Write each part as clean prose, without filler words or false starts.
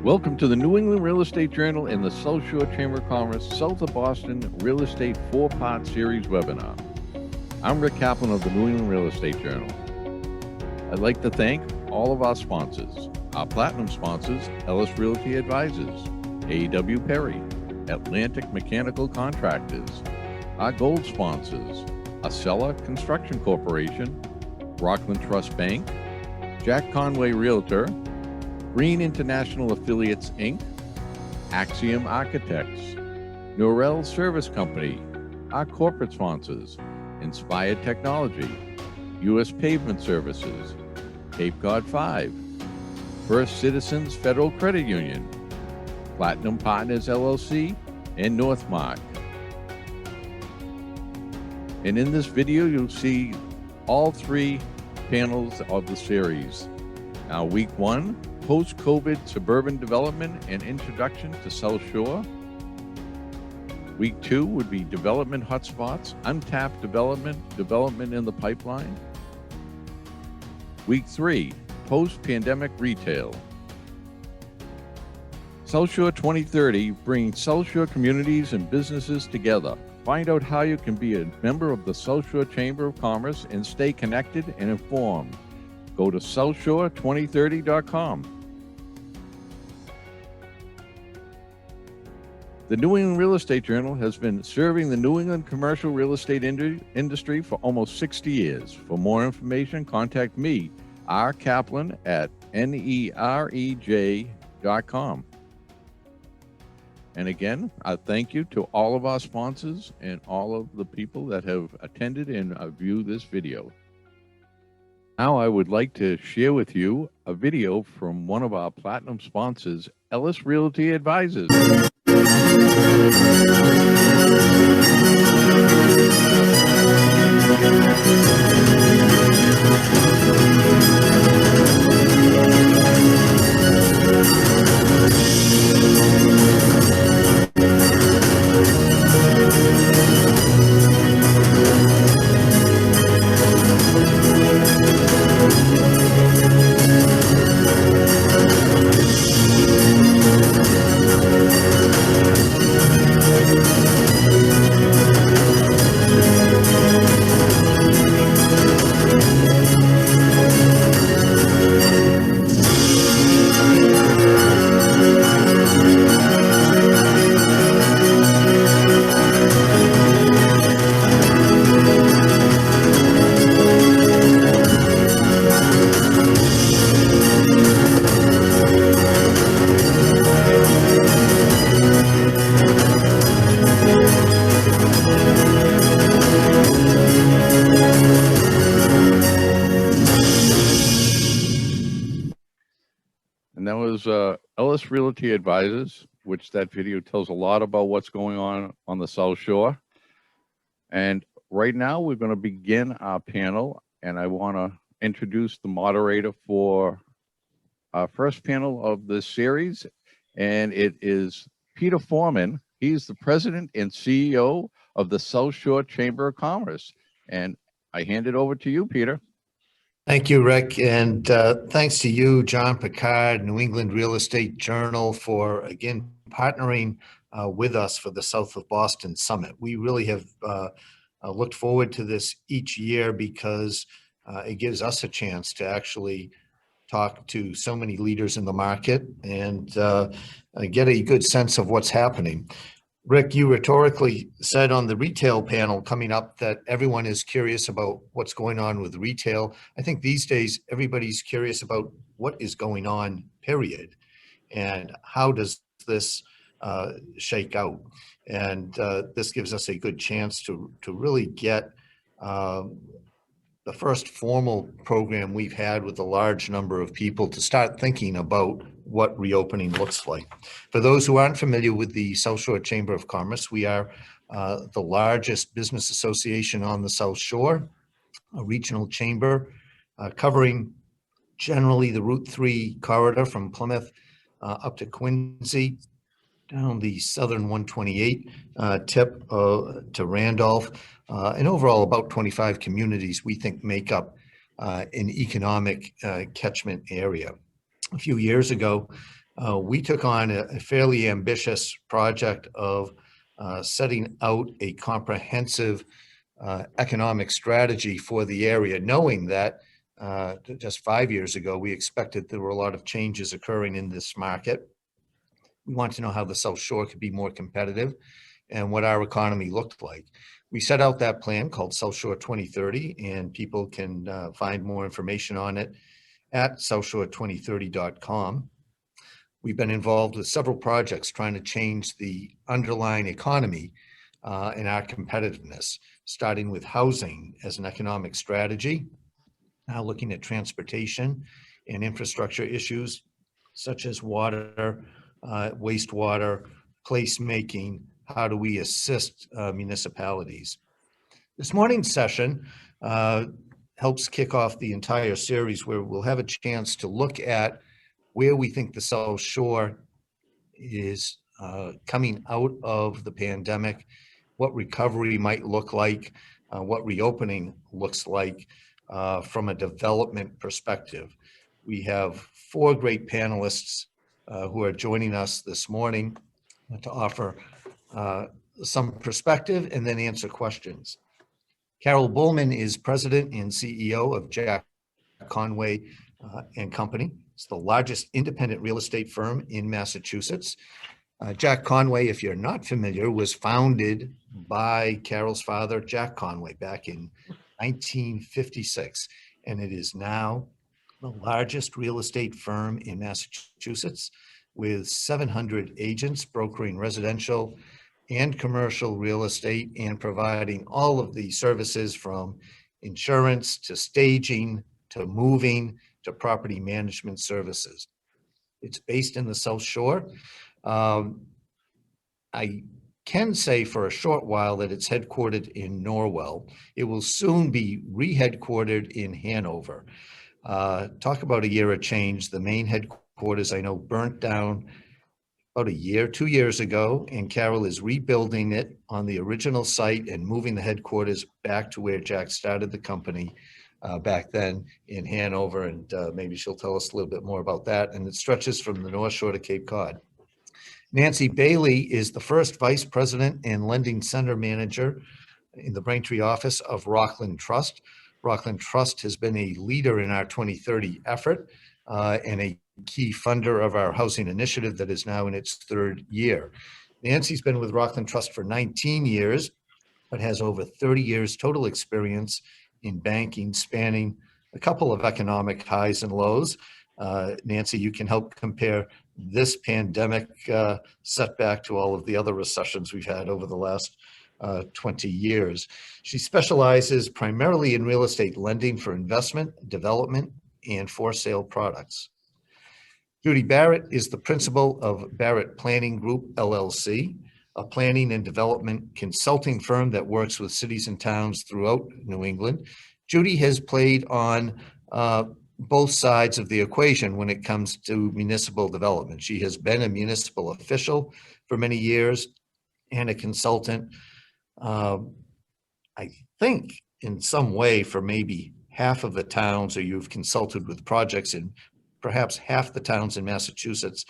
Welcome to the New England Real Estate Journal and the Southshore Chamber of Commerce South of Boston Real Estate 4-part series webinar. I'm Rick Kaplan of the New England Real Estate Journal. I'd like to thank all of our sponsors. Our platinum sponsors, Ellis Realty Advisors, A.W. Perry, Atlantic Mechanical Contractors. Our gold sponsors, Acela Construction Corporation, Rockland Trust Bank, Jack Conway Realtor, Green International Affiliates, Inc., Axiom Architects, NEREJ Service Company, our corporate sponsors, Inspired Technology, U.S. Pavement Services, Cape Cod 5, First Citizens Federal Credit Union, Platinum Partners LLC, and Northmark. And in this video, you'll see all three panels of the series. Now, week one, post-COVID suburban development and introduction to Southshore. Week two would be development hotspots, untapped development in the pipeline. Week three, post-pandemic retail. Southshore 2030, bringing Southshore communities and businesses together. Find out how you can be a member of the Southshore Chamber of Commerce and stay connected and informed. Go to southshore2030.com. The New England Real Estate Journal has been serving the New England commercial real estate industry for almost 60 years. For more information, contact me, rkaplan at NEREJ.com. And again, I thank you to all of our sponsors and all of the people that have attended and viewed this video. Now I would like to share with you a video from one of our platinum sponsors, Ellis Realty Advisors. And that was Ellis Realty Advisors, which that video tells a lot about what's going on the South Shore. And right now we're going to begin our panel, and I want to introduce the moderator for our first panel of this series, and it is Peter Forman. He's the president and CEO of the Southshore Chamber of Commerce. And I hand it over to you, Peter. Thank you, Rick, and thanks to you, John Picard, New England Real Estate Journal, for again partnering with us for the South of Boston Summit. We really have looked forward to this each year because it gives us a chance to actually talk to so many leaders in the market and get a good sense of what's happening. Rick, you rhetorically said on the retail panel coming up that everyone is curious about what's going on with retail. I think these days everybody's curious about what is going on, period, and how does this shake out. And this gives us a good chance to really get the first formal program we've had with a large number of people to start thinking about what reopening looks like. For those who aren't familiar with the Southshore Chamber of Commerce, we are the largest business association on the South Shore, a regional chamber covering generally the Route 3 corridor from Plymouth up to Quincy, down the southern 128 tip to Randolph, and overall about 25 communities we think make up an economic catchment area. A few years ago, we took on a fairly ambitious project of setting out a comprehensive economic strategy for the area, knowing that just 5 years ago, we expected there were a lot of changes occurring in this market. We wanted to know how the South Shore could be more competitive and what our economy looked like. We set out that plan called Southshore 2030, and people can find more information on it at southshore2030.com. We've been involved with several projects trying to change the underlying economy and our competitiveness, starting with housing as an economic strategy, now looking at transportation and infrastructure issues such as water, wastewater, placemaking. How do we assist municipalities? This morning's session helps kick off the entire series, where we'll have a chance to look at where we think the South Shore is coming out of the pandemic, what recovery might look like, what reopening looks like from a development perspective. We have 4 great panelists who are joining us this morning to offer some perspective and then answer questions. Carol Bullman is president and CEO of Jack Conway and Company. It's the largest independent real estate firm in Massachusetts. Jack Conway, if you're not familiar, was founded by Carol's father, Jack Conway, back in 1956, and it is now the largest real estate firm in Massachusetts, with 700 agents brokering residential and commercial real estate and providing all of the services from insurance to staging to moving to property management services. It's based in the South Shore. I can say for a short while that it's headquartered in Norwell. It will soon be re-headquartered in Hanover. Talk about a year of change. The main headquarters, I know, burnt down about 2 years ago, and Carol is rebuilding it on the original site and moving the headquarters back to where Jack started the company back then in Hanover, and maybe she'll tell us a little bit more about that. And it stretches from the North Shore to Cape Cod. Nancy Bailey is the first vice president and lending center manager in the Braintree office of Rockland Trust. Rockland Trust has been a leader in our 2030 effort and a key funder of our housing initiative that is now in its 3rd year. Nancy's been with Rockland Trust for 19 years, but has over 30 years total experience in banking, spanning a couple of economic highs and lows. Nancy, you can help compare this pandemic setback to all of the other recessions we've had over the last 20 years. She specializes primarily in real estate lending for investment, development, and for sale products. Judy Barrett is the principal of Barrett Planning Group, LLC, a planning and development consulting firm that works with cities and towns throughout New England. Judy has played on both sides of the equation when it comes to municipal development. She has been a municipal official for many years and a consultant, I think in some way for maybe half of the towns, or you've consulted with projects in perhaps half the towns in Massachusetts.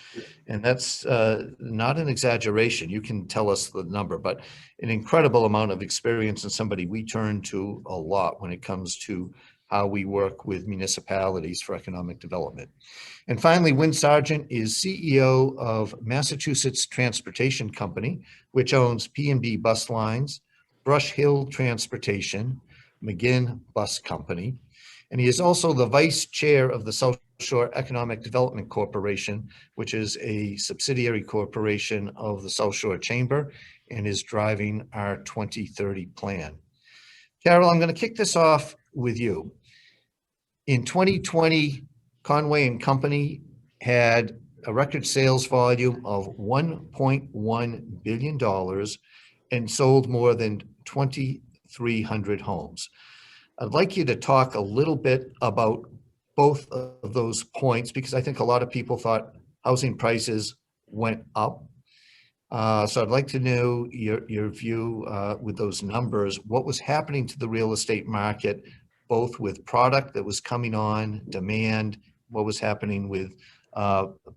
And that's not an exaggeration. You can tell us the number, but an incredible amount of experience and somebody we turn to a lot when it comes to how we work with municipalities for economic development. And finally, Wynn Sargent is CEO of Massachusetts Transportation Company, which owns P&B Bus Lines, Brush Hill Transportation, McGinn Bus Company, and he is also the vice chair of the South Shore Economic Development Corporation, which is a subsidiary corporation of the South Shore Chamber and is driving our 2030 plan. Carol, I'm going to kick this off with you. In 2020, Conway and Company had a record sales volume of $1.1 billion and sold more than 2,300 homes. I'd like you to talk a little bit about both of those points, because I think a lot of people thought housing prices went up. So I'd like to know your view with those numbers. What was happening to the real estate market, both with product that was coming on, demand, what was happening with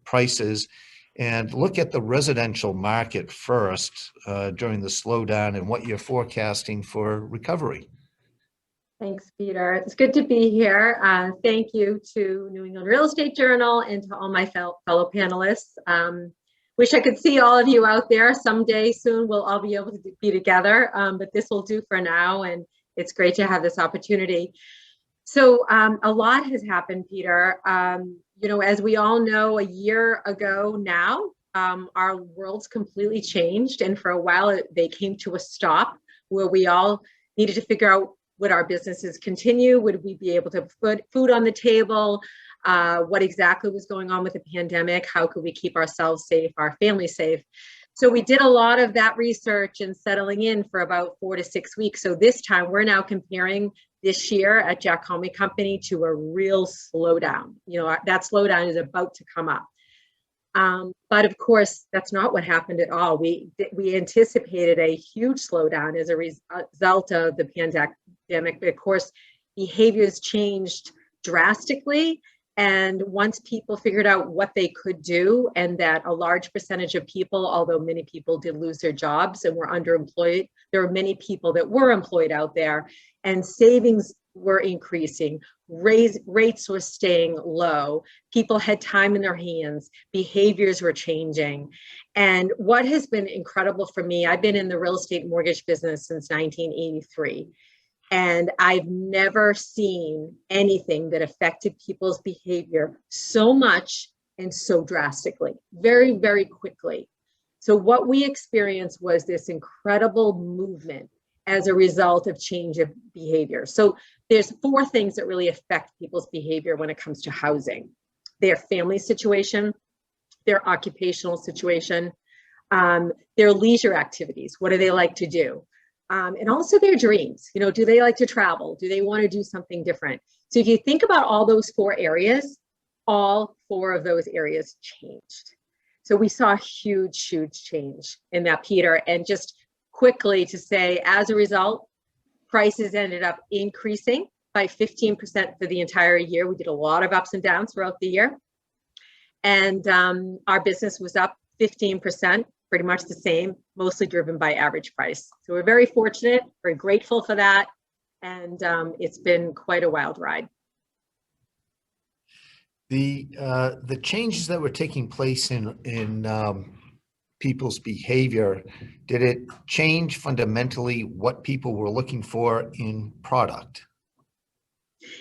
prices and look at the residential market first during the slowdown and what you're forecasting for recovery. Thanks, Peter. It's good to be here. Thank you to New England Real Estate Journal and to all my fellow panelists. Wish I could see all of you out there. Someday soon we'll all be able to be together, but this will do for now, and it's great to have this opportunity. So a lot has happened, Peter. You know, as we all know, a year ago now, our world's completely changed, and for a while they came to a stop where we all needed to figure out, would our businesses continue? Would we be able to put food on the table? What exactly was going on with the pandemic? How could we keep ourselves safe, our families safe? So we did a lot of that research and settling in for about 4 to 6 weeks. So this time we're now comparing this year at Jack Homey Company to a real slowdown. You know, that slowdown is about to come up. But of course, that's not what happened at all. We anticipated a huge slowdown as a result of the pandemic. But of course, behaviors changed drastically. And once people figured out what they could do, and that a large percentage of people, although many people did lose their jobs and were underemployed, there were many people that were employed out there, and savings were increasing, rates were staying low, people had time in their hands, behaviors were changing. And what has been incredible for me, I've been in the real estate mortgage business since 1983. And I've never seen anything that affected people's behavior so much and so drastically, very, very quickly. So what we experienced was this incredible movement as a result of change of behavior. So there's 4 things that really affect people's behavior when it comes to housing: their family situation, their occupational situation, their leisure activities. What do they like to do? And also their dreams. You know, do they like to travel? Do they want to do something different? So if you think about all those 4 areas, all 4 of those areas changed. So we saw a huge, huge change in that, Peter. And just quickly to say, as a result, prices ended up increasing by 15% for the entire year. We did a lot of ups and downs throughout the year. And our business was up 15%. Pretty much the same, mostly driven by average price. So we're very fortunate, very grateful for that. And it's been quite a wild ride. The changes that were taking place in people's behavior, did it change fundamentally what people were looking for in product?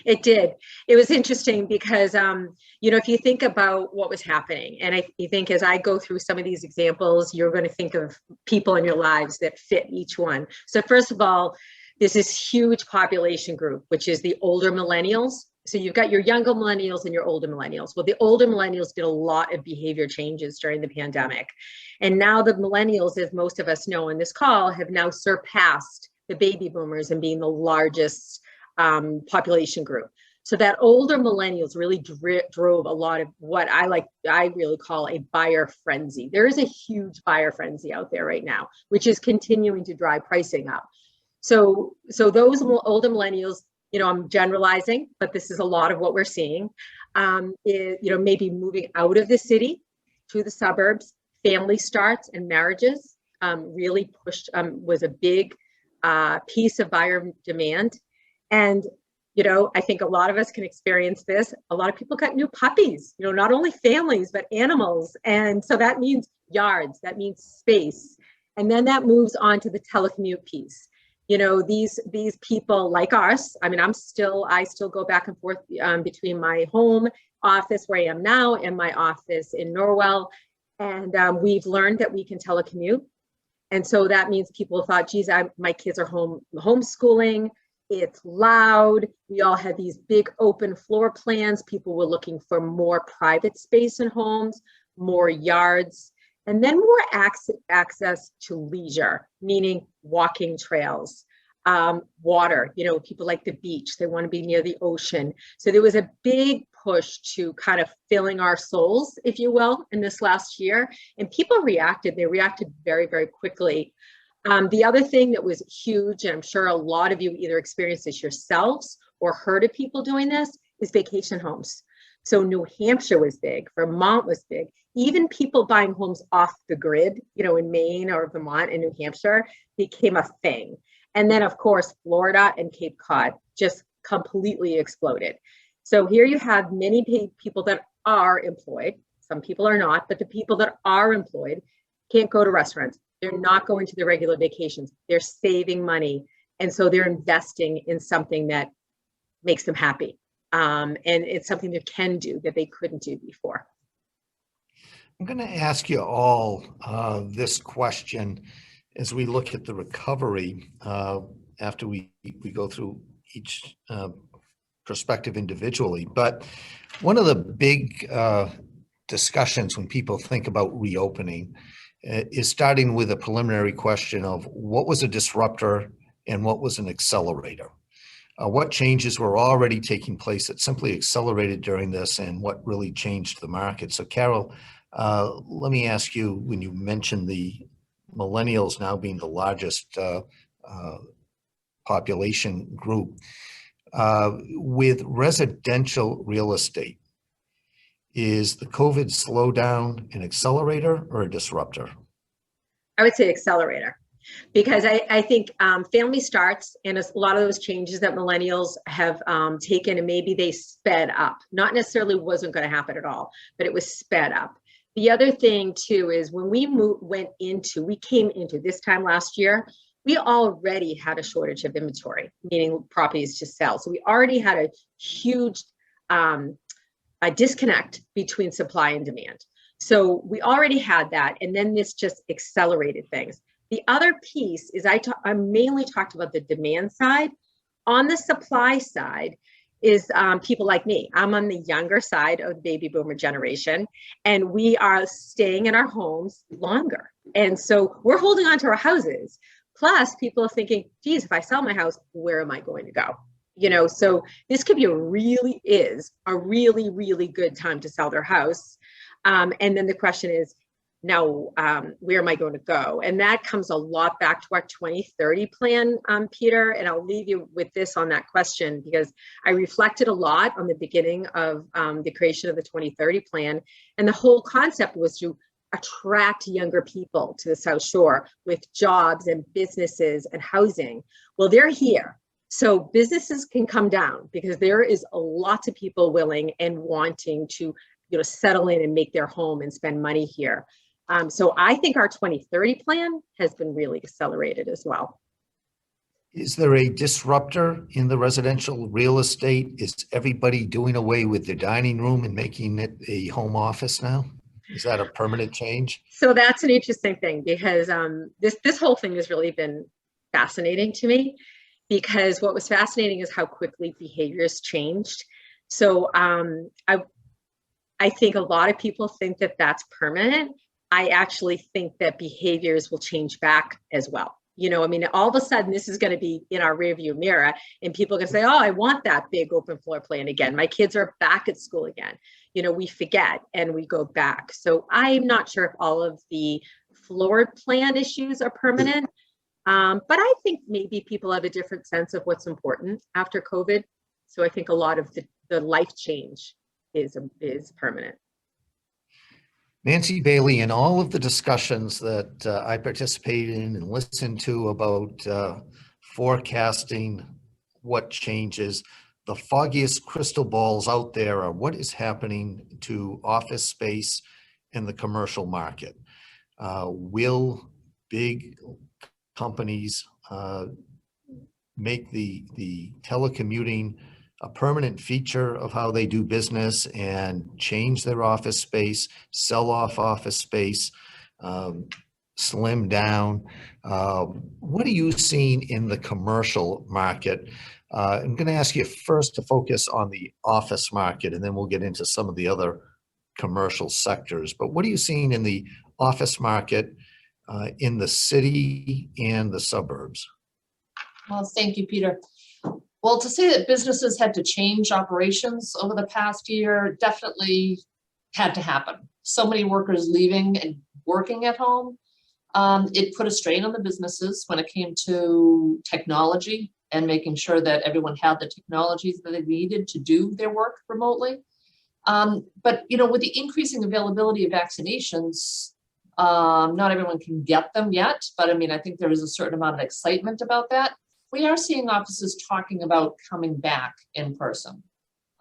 It did. It was interesting because, you know, if you think about what was happening, and you think as I go through some of these examples, you're going to think of people in your lives that fit each one. So first of all, there's this huge population group, which is the older millennials. So you've got your younger millennials and your older millennials. Well, the older millennials did a lot of behavior changes during the pandemic. And now the millennials, as most of us know in this call, have now surpassed the baby boomers and being the largest population group. So that older millennials really drove a lot of what I really call a buyer frenzy. There is a huge buyer frenzy out there right now, which is continuing to drive pricing up. So those older millennials, you know, I'm generalizing, but this is a lot of what we're seeing, is, you know, maybe moving out of the city to the suburbs. Family starts and marriages really pushed, was a big piece of buyer demand. And, you know, I think a lot of us can experience this. A lot of people got new puppies, you know, not only families, but animals. And so that means yards, that means space. And then that moves on to the telecommute piece. You know, these people like us, I mean, I still go back and forth between my home office where I am now and my office in Norwell. And we've learned that we can telecommute. And so that means people thought, geez, my kids are homeschooling. It's loud. We all had these big open floor plans. People were looking for more private space in homes, more yards, and then more access to leisure, meaning walking trails, water. You know, people like the beach. They want to be near the ocean. So there was a big push to kind of filling our souls, if you will, in this last year. And people reacted. They reacted very, very quickly. The other thing that was huge, and I'm sure a lot of you either experienced this yourselves or heard of people doing this, is vacation homes. So New Hampshire was big, Vermont was big, even people buying homes off the grid, in Maine or Vermont and New Hampshire became a thing. And then of course, Florida and Cape Cod just completely exploded. So here you have many people that are employed. Some people are not, but the people that are employed can't go to restaurants. They're not going to their regular vacations. They're saving money. And so they're investing in something that makes them happy. And it's something they can do that they couldn't do before. I'm going to ask you all this question as we look at the recovery after we go through each perspective individually. But one of the big discussions when people think about reopening is starting with a preliminary question of what was a disruptor and what was an accelerator. What changes were already taking place that simply accelerated during this, and what really changed the market? So Carol, let me ask you, when you mentioned the Millennials now being the largest population group, with residential real estate, is the COVID slowdown an accelerator or a disruptor? I would say accelerator, because I think family starts and a lot of those changes that millennials have taken, and maybe they sped up, not necessarily wasn't going to happen at all, but it was sped up. The other thing too is when we came into this time last year, we already had a shortage of inventory, meaning properties to sell. So we already had a huge a disconnect between supply and demand. So we already had that, and then this just accelerated things. The other piece is I mainly talked about the demand side. On the supply side is people like me. I'm on the younger side of the baby boomer generation, and we are staying in our homes longer. And so we're holding on to our houses. Plus people are thinking, geez, if I sell my house, where am I going to go? So this could be really good time to sell their house. And then the question is, now, where am I going to go? And that comes a lot back to our 2030 plan, Peter, and I'll leave you with this on that question, because I reflected a lot on the beginning of the creation of the 2030 plan. And the whole concept was to attract younger people to the Southshore with jobs and businesses and housing. Well, they're here. So businesses can come down because there is a lot of people willing and wanting to settle in and make their home and spend money here. So I think our 2030 plan has been really accelerated as well. Is there a disruptor in the residential real estate? Is everybody doing away with the dining room and making it a home office now? Is that a permanent change? So that's an interesting thing, because this whole thing has really been fascinating to me, because what was fascinating is how quickly behaviors changed. So I think a lot of people think that that's permanent. I actually think that behaviors will change back as well. All of a sudden this is going to be in our rearview mirror, and people can say, oh, I want that big open floor plan again. My kids are back at school again. We forget and we go back. So I'm not sure if all of the floor plan issues are permanent, but I think maybe people have a different sense of what's important after COVID. So I think a lot of the life change is permanent. Nancy Bailey, in all of the discussions that I participated in and listened to about forecasting what changes, the foggiest crystal balls out there are what is happening to office space in the commercial market. Will big companies make the telecommuting a permanent feature of how they do business and change their office space, sell off office space, slim down? What are you seeing in the commercial market? I'm going to ask you first to focus on the office market, and then we'll get into some of the other commercial sectors. But what are you seeing in the office market in the city and the suburbs? Well, thank you, Peter. Well, to say that businesses had to change operations over the past year definitely had to happen. So many workers leaving and working at home. It put a strain on the businesses when it came to technology and making sure that everyone had the technologies that they needed to do their work remotely. But, with the increasing availability of vaccinations, not everyone can get them yet, but I mean, I think there is a certain amount of excitement about that. We are seeing offices talking about coming back in person.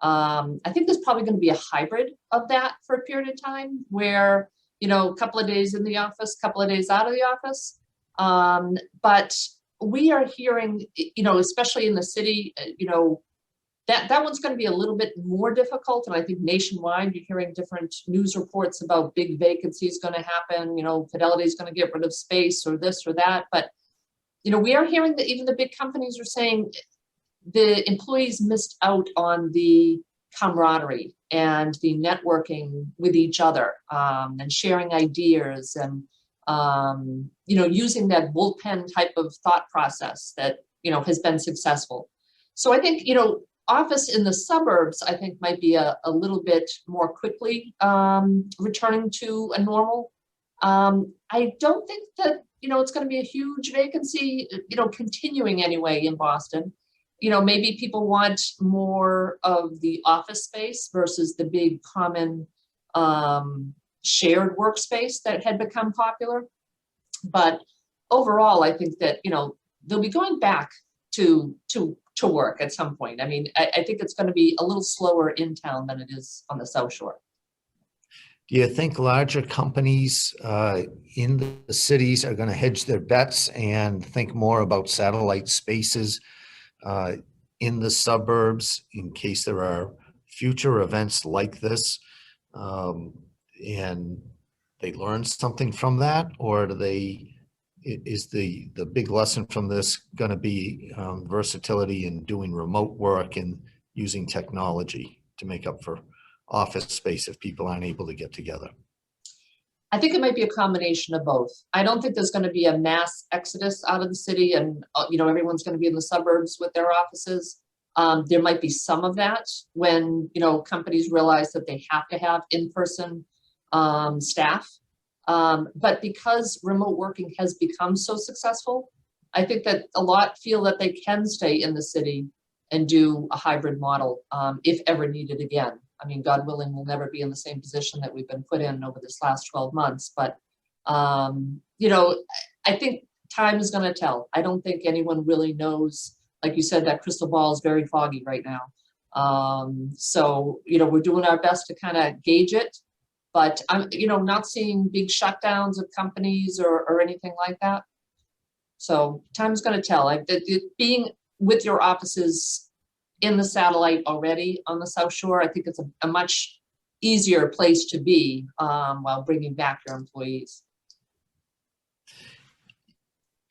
I think there's probably going to be a hybrid of that for a period of time where, a couple of days in the office, couple of days out of the office. But we are hearing, especially in the city, that one's going to be a little bit more difficult. And I think nationwide, you're hearing different news reports about big vacancies going to happen. Fidelity is going to get rid of space or this or that. But, we are hearing that even the big companies are saying the employees missed out on the camaraderie and the networking with each other, and sharing ideas and, using that bullpen type of thought process that, has been successful. So I think, office in the suburbs, I think might be a little bit more quickly returning to a normal. I don't think that, it's going to be a huge vacancy, continuing anyway in Boston. Maybe people want more of the office space versus the big common shared workspace that had become popular. But overall, I think that, they'll be going back to work at some point. I mean, I think it's going to be a little slower in town than it is on the South Shore. Do you think larger companies in the cities are going to hedge their bets and think more about satellite spaces in the suburbs in case there are future events like this, and they learn something from that? Or is the big lesson from this going to be versatility in doing remote work and using technology to make up for office space if people aren't able to get together? I think it might be a combination of both. I don't think there's going to be a mass exodus out of the city and, everyone's going to be in the suburbs with their offices. There might be some of that when, companies realize that they have to have in-person staff. But because remote working has become so successful, I think that a lot feel that they can stay in the city and do a hybrid model if ever needed again. I mean, God willing, we'll never be in the same position that we've been put in over this last 12 months. But, I think time is going to tell. I don't think anyone really knows. Like you said, that crystal ball is very foggy right now. So, we're doing our best to kind of gauge it. But I'm, not seeing big shutdowns of companies or anything like that. So time's going to tell. Being with your offices in the satellite already on the South Shore, I think it's a much easier place to be while bringing back your employees.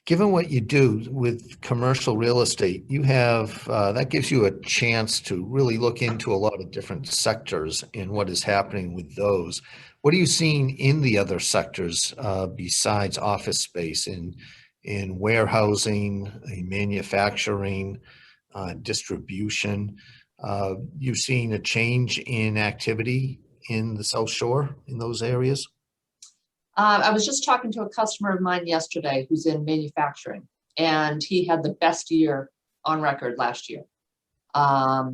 Given what you do with commercial real estate, you have, that gives you a chance to really look into a lot of different sectors and what is happening with those. What are you seeing in the other sectors besides office space, in warehousing, in manufacturing, distribution? You've seen a change in activity in the South Shore in those areas? I was just talking to a customer of mine yesterday who's in manufacturing, and he had the best year on record last year.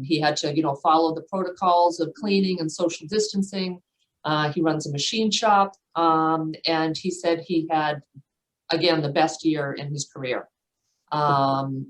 He had to, follow the protocols of cleaning and social distancing. He runs a machine shop, and he said he had, again, the best year in his career.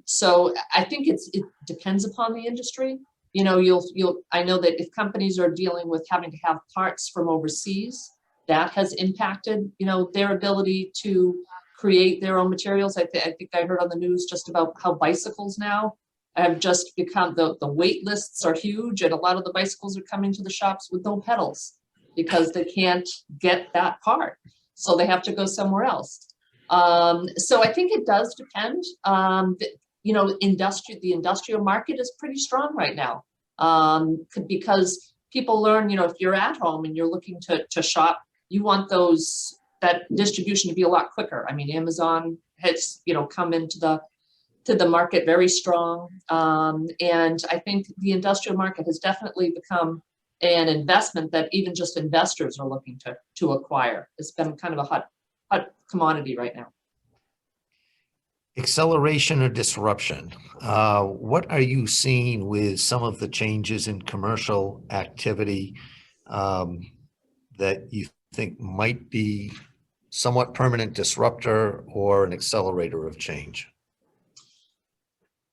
So I think it depends upon the industry. I know that if companies are dealing with having to have parts from overseas, that has impacted, their ability to create their own materials. I think I heard on the news just about how bicycles now have just become, the wait lists are huge, and a lot of the bicycles are coming to the shops with no pedals because they can't get that part. So they have to go somewhere else. So I think it does depend. The industrial market is pretty strong right now because people learn, if you're at home and you're looking to shop, you want that distribution to be a lot quicker. I mean, Amazon has, come into the market very strong. And I think the industrial market has definitely become an investment that even just investors are looking to acquire. It's been kind of a hot commodity right now. Acceleration or disruption? What are you seeing with some of the changes in commercial activity that you think might be somewhat permanent disruptor or an accelerator of change?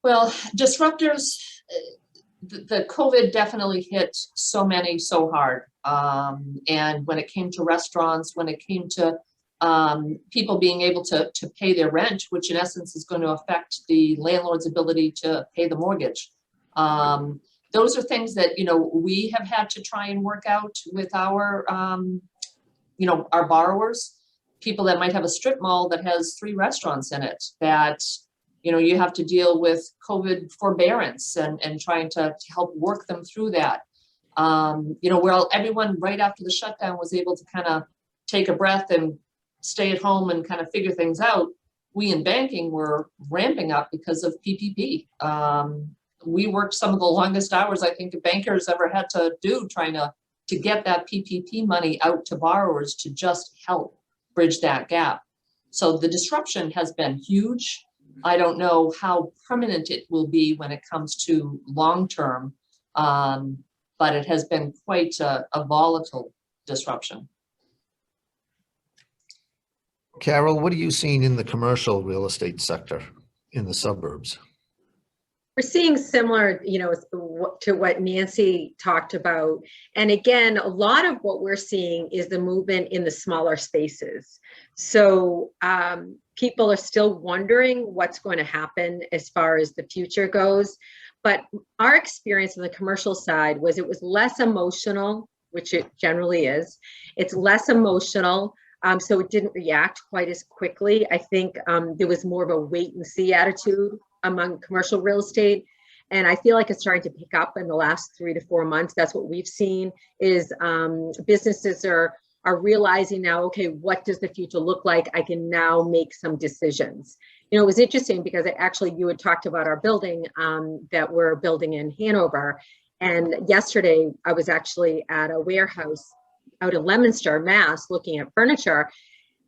Well, disruptors, the COVID definitely hit so many so hard. And when it came to restaurants, when it came to people being able to pay their rent, which in essence is going to affect the landlord's ability to pay the mortgage. Those are things that, we have had to try and work out with our, our borrowers, people that might have a strip mall that has 3 restaurants in it, that, you have to deal with COVID forbearance and trying to help work them through that. Where everyone right after the shutdown was able to kind of take a breath and stay at home and kind of figure things out, we in banking were ramping up because of PPP. We worked some of the longest hours I think bankers ever had to do, trying to get that PPP money out to borrowers to just help bridge that gap. So the disruption has been huge. I don't know how permanent it will be when it comes to long-term, but it has been quite a volatile disruption. Carol, what are you seeing in the commercial real estate sector in the suburbs? We're seeing similar, to what Nancy talked about. And again, a lot of what we're seeing is the movement in the smaller spaces. So people are still wondering what's going to happen as far as the future goes. But our experience on the commercial side was it was less emotional, which it generally is. It's less emotional. So it didn't react quite as quickly. I think there was more of a wait and see attitude among commercial real estate. And I feel like it's starting to pick up in the last 3 to 4 months. That's what we've seen is businesses are realizing now, okay, what does the future look like? I can now make some decisions. It was interesting because you had talked about our building that we're building in Hanover. And yesterday I was actually at a warehouse out in Leominster, Mass, looking at furniture.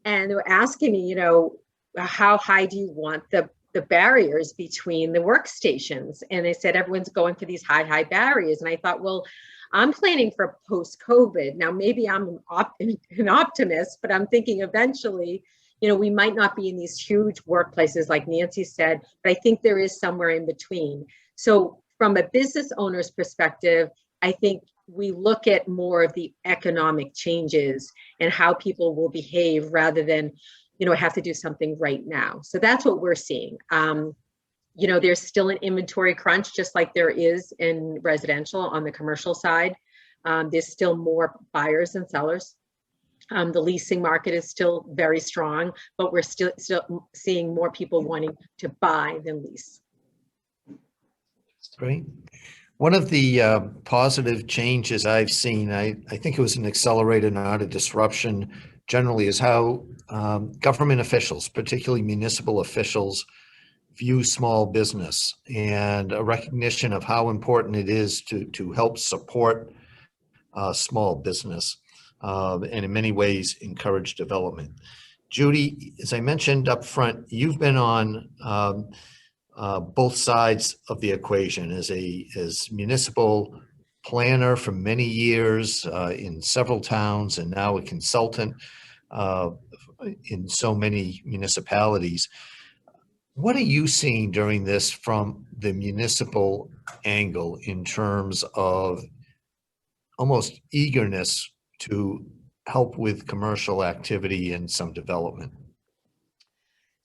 And they were asking me, how high do you want the barriers between the workstations? And they said, everyone's going for these high barriers. And I thought, well, I'm planning for post-COVID. Now, maybe I'm an optimist, but I'm thinking eventually, we might not be in these huge workplaces like Nancy said, but I think there is somewhere in between. So from a business owner's perspective, I think we look at more of the economic changes and how people will behave rather than, have to do something right now. So that's what we're seeing. There's still an inventory crunch, just like there is in residential on the commercial side. There's still more buyers than sellers. The leasing market is still very strong, but we're still seeing more people wanting to buy than lease. Great. One of the positive changes I've seen, I think it was an accelerator, not a disruption, generally, is how government officials, particularly municipal officials, view small business and a recognition of how important it is to help support small business and in many ways encourage development. Judy, as I mentioned up front, you've been on both sides of the equation as municipal planner for many years in several towns and now a consultant in so many municipalities. What are you seeing during this from the municipal angle in terms of almost eagerness to help with commercial activity and some development?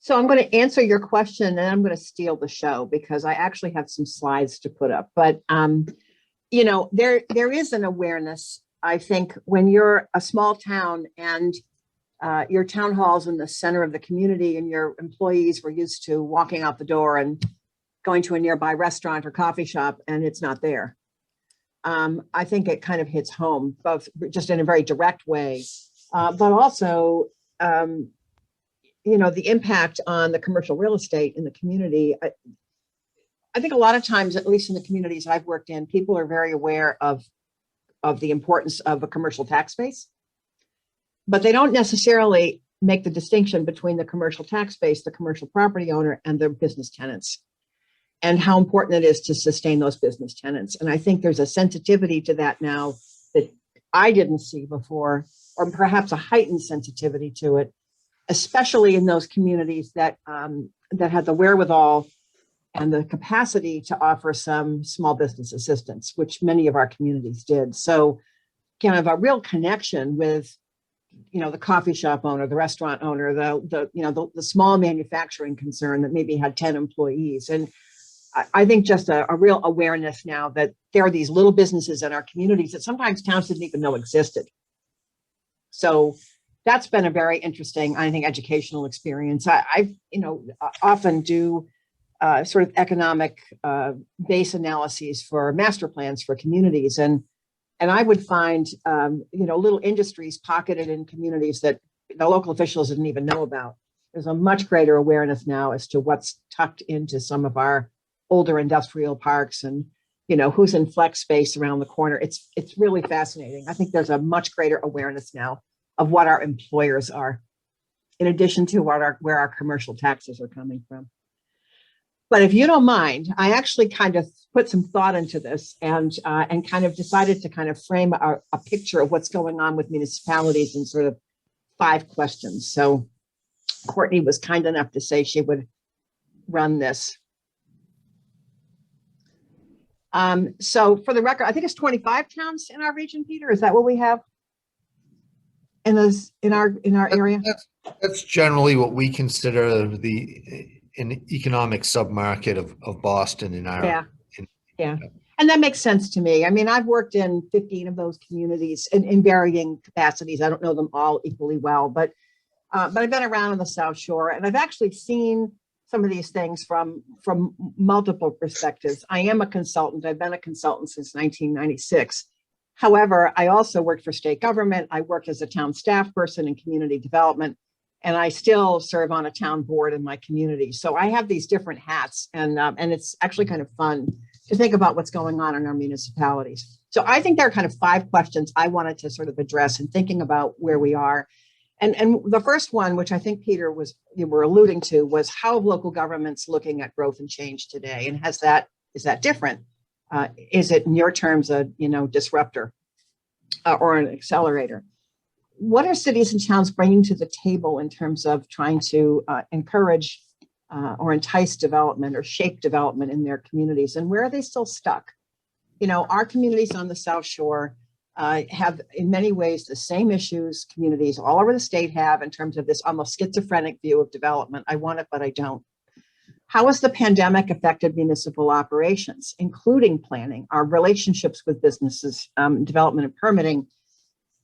So I'm going to answer your question and I'm going to steal the show because I actually have some slides to put up. But, there is an awareness, I think, when you're a small town and your town hall's in the center of the community and your employees were used to walking out the door and going to a nearby restaurant or coffee shop and it's not there. I think it kind of hits home, both just in a very direct way, but also, the impact on the commercial real estate in the community. I think a lot of times, at least in the communities I've worked in, people are very aware of the importance of a commercial tax base, but they don't necessarily make the distinction between the commercial tax base, the commercial property owner, and their business tenants, and how important it is to sustain those business tenants. And I think there's a sensitivity to that now that I didn't see before, or perhaps a heightened sensitivity to it, especially in those communities that that had the wherewithal and the capacity to offer some small business assistance, which many of our communities did. So kind of a real connection with, the coffee shop owner, the restaurant owner, the small manufacturing concern that maybe had 10 employees. And I think just a real awareness now that there are these little businesses in our communities that sometimes towns didn't even know existed. So that's been a very interesting, I think, educational experience. I often do sort of economic base analyses for master plans for communities. And I would find, little industries pocketed in communities that the local officials didn't even know about. There's a much greater awareness now as to what's tucked into some of our older industrial parks and, who's in flex space around the corner. It's really fascinating. I think there's a much greater awareness now of what our employers are, in addition to where our commercial taxes are coming from. But if you don't mind, I actually kind of put some thought into this and kind of decided to kind of frame a picture of what's going on with municipalities in sort of 5 questions. So Courtney was kind enough to say she would run this. So for the record, I think it's 25 towns in our region, Peter. Is that what we have in our area? That's generally what we consider an economic submarket of Boston in our. Yeah. And that makes sense to me. I mean, I've worked in 15 of those communities in varying capacities. I don't know them all equally well, but I've been around on the South Shore, and I've actually seen some of these things from multiple perspectives. I am a consultant. I've been a consultant since 1996. However, I also worked for state government. I worked as a town staff person in community development, and I still serve on a town board in my community. So I have these different hats, and it's actually kind of fun to think about what's going on in our municipalities. So I think there are kind of 5 questions I wanted to sort of address in thinking about where we are. And the first one, which I think Peter you were alluding to, was how local governments looking at growth and change today, and is that different? Is it in your terms a disruptor or an accelerator? What are cities and towns bringing to the table in terms of trying to encourage or entice development or shape development in their communities, and where are they still stuck? Our communities on the South Shore have in many ways the same issues communities all over the state have in terms of this almost schizophrenic view of development. I want it, but I don't. How has the pandemic affected municipal operations, including planning, our relationships with businesses, development and permitting?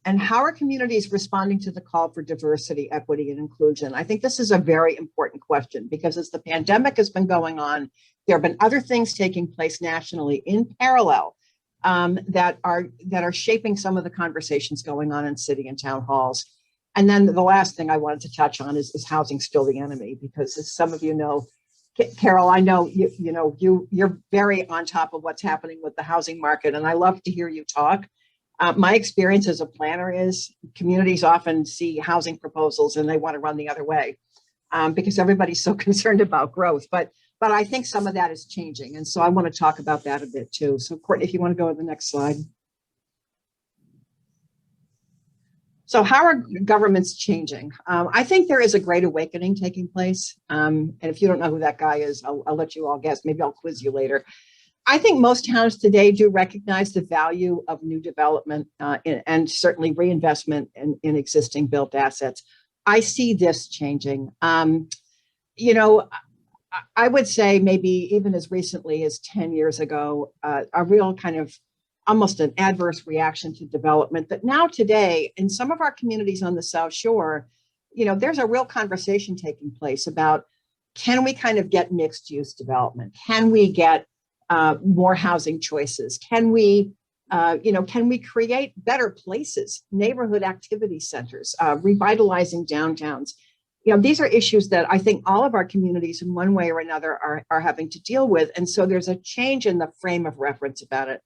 And how are communities responding to the call for diversity, equity, and inclusion? I think this is a very important question, because as the pandemic has been going on, there have been other things taking place nationally in parallel that are shaping some of the conversations going on in city and town halls. And then the last thing I wanted to touch on is housing still the enemy? Because as some of you know, Carol, I know you're very on top of what's happening with the housing market, and I love to hear you talk. My experience as a planner is communities often see housing proposals and they want to run the other way because everybody's so concerned about growth. But I think some of that is changing. And so I want to talk about that a bit too. So Courtney, if you want to go to the next slide. So how are governments changing? I think there is a great awakening taking place. And if you don't know who that guy is, I'll let you all guess. Maybe I'll quiz you later. I think most towns today do recognize the value of new development and certainly reinvestment in existing built assets. I see this changing. I would say maybe even as recently as 10 years ago, a real kind of almost an adverse reaction to development that now today in some of our communities on the South Shore, there's a real conversation taking place about, can we kind of get mixed use development? Can we get more housing choices? Can we create better places, neighborhood activity centers, revitalizing downtowns? These are issues that I think all of our communities in one way or another are having to deal with. And so there's a change in the frame of reference about it.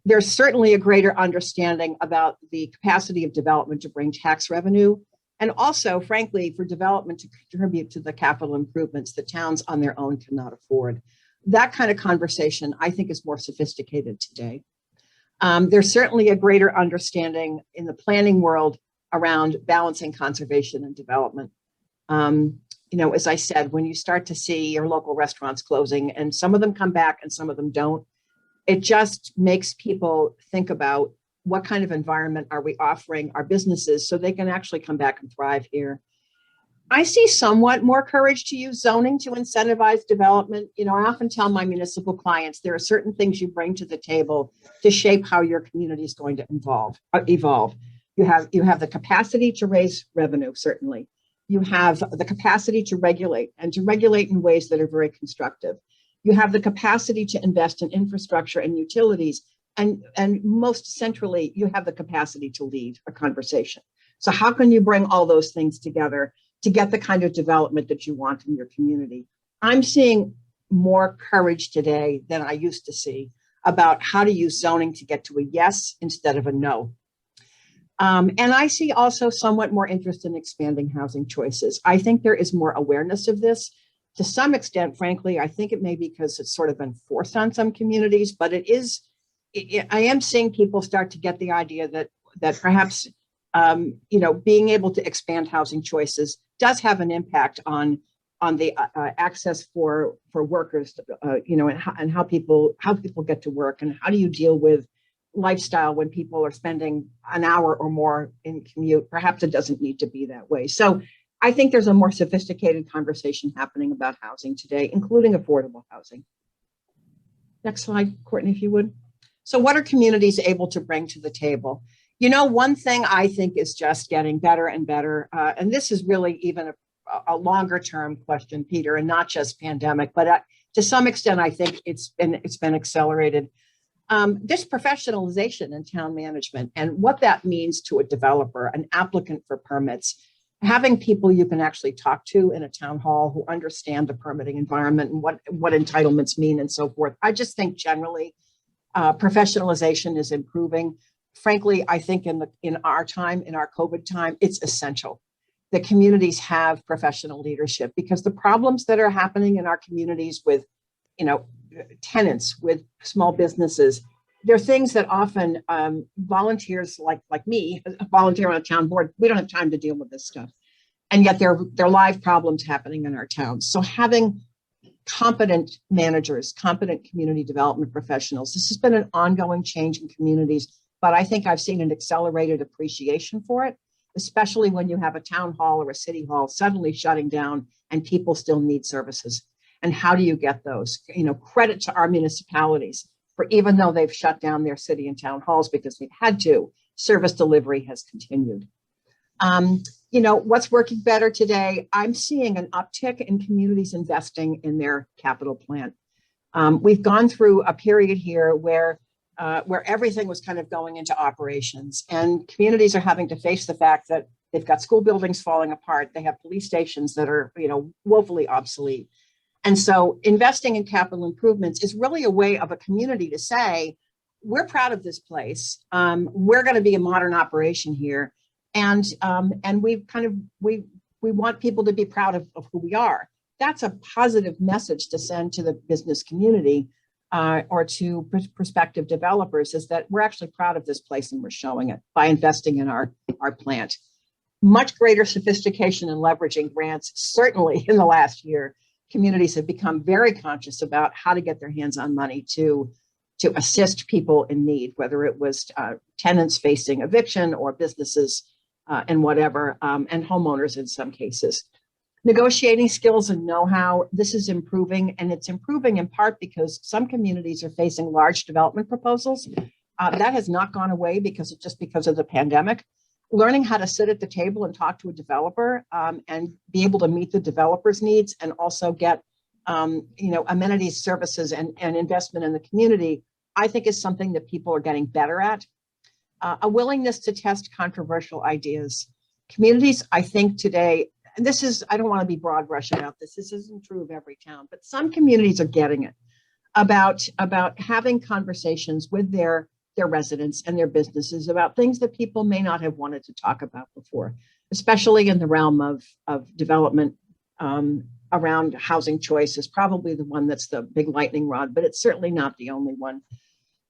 There's certainly a greater understanding about the capacity of development to bring tax revenue, and also, frankly, for development to contribute to the capital improvements that towns on their own cannot afford. That kind of conversation, I think, is more sophisticated today. There's certainly a greater understanding in the planning world around balancing conservation and development. As I said, when you start to see your local restaurants closing, and some of them come back and some of them don't, it just makes people think about what kind of environment are we offering our businesses so they can actually come back and thrive here. I see somewhat more courage to use zoning to incentivize development. I often tell my municipal clients, there are certain things you bring to the table to shape how your community is going to evolve. You have the capacity to raise revenue, certainly. You have the capacity to regulate, and to regulate in ways that are very constructive. You have the capacity to invest in infrastructure and utilities, and most centrally, you have the capacity to lead a conversation. So how can you bring all those things together to get the kind of development that you want in your community? I'm seeing more courage today than I used to see about how to use zoning to get to a yes instead of a no. And I see also somewhat more interest in expanding housing choices. I think there is more awareness of this. To some extent, frankly, I think it may be because it's sort of been forced on some communities, but I am seeing people start to get the idea that perhaps being able to expand housing choices does have an impact on the access for workers, and how people get to work, and how do you deal with lifestyle when people are spending an hour or more in commute. Perhaps it doesn't need to be that way. So I think there's a more sophisticated conversation happening about housing today, including affordable housing. Next slide, Courtney, if you would. So what are communities able to bring to the table? One thing I think is just getting better and better, and this is really even a longer term question, Peter, and not just pandemic, but to some extent, I think it's been accelerated. This professionalization in town management and what that means to a developer, an applicant for permits, having people you can actually talk to in a town hall who understand the permitting environment and what entitlements mean and so forth. I just think generally professionalization is improving. Frankly, I think in our COVID time, it's essential that communities have professional leadership, because the problems that are happening in our communities with, tenants, with small businesses, they're things that often volunteers like me, volunteer on a town board, we don't have time to deal with this stuff. And yet there are live problems happening in our towns. So having competent managers, competent community development professionals, this has been an ongoing change in communities, but I think I've seen an accelerated appreciation for it, especially when you have a town hall or a city hall suddenly shutting down and people still need services. And how do you get those? Credit to our municipalities for, even though they've shut down their city and town halls because they've had to, service delivery has continued. What's working better today? I'm seeing an uptick in communities investing in their capital plan. We've gone through a period here where everything was kind of going into operations, and communities are having to face the fact that they've got school buildings falling apart. They have police stations that are, woefully obsolete. And so investing in capital improvements is really a way of a community to say, we're proud of this place. We're going to be a modern operation here. And we want people to be proud of who we are. That's a positive message to send to the business community or to prospective developers, is that we're actually proud of this place and we're showing it by investing in our plant. Much greater sophistication and leveraging grants, certainly in the last year. Communities have become very conscious about how to get their hands on money to assist people in need, whether it was tenants facing eviction or businesses and whatever, and homeowners in some cases. Negotiating skills and know-how, this is improving, and it's improving in part because some communities are facing large development proposals. That has not gone away because of the pandemic. Learning how to sit at the table and talk to a developer and be able to meet the developer's needs and also get amenities, services, and investment in the community, I think is something that people are getting better at. A willingness to test controversial ideas. Communities, I think today, and this is, I don't want to be broad brush about this. This isn't true of every town, but some communities are getting it about having conversations with their residents and their businesses about things that people may not have wanted to talk about before, especially in the realm of development around housing choice is probably the one that's the big lightning rod, but it's certainly not the only one.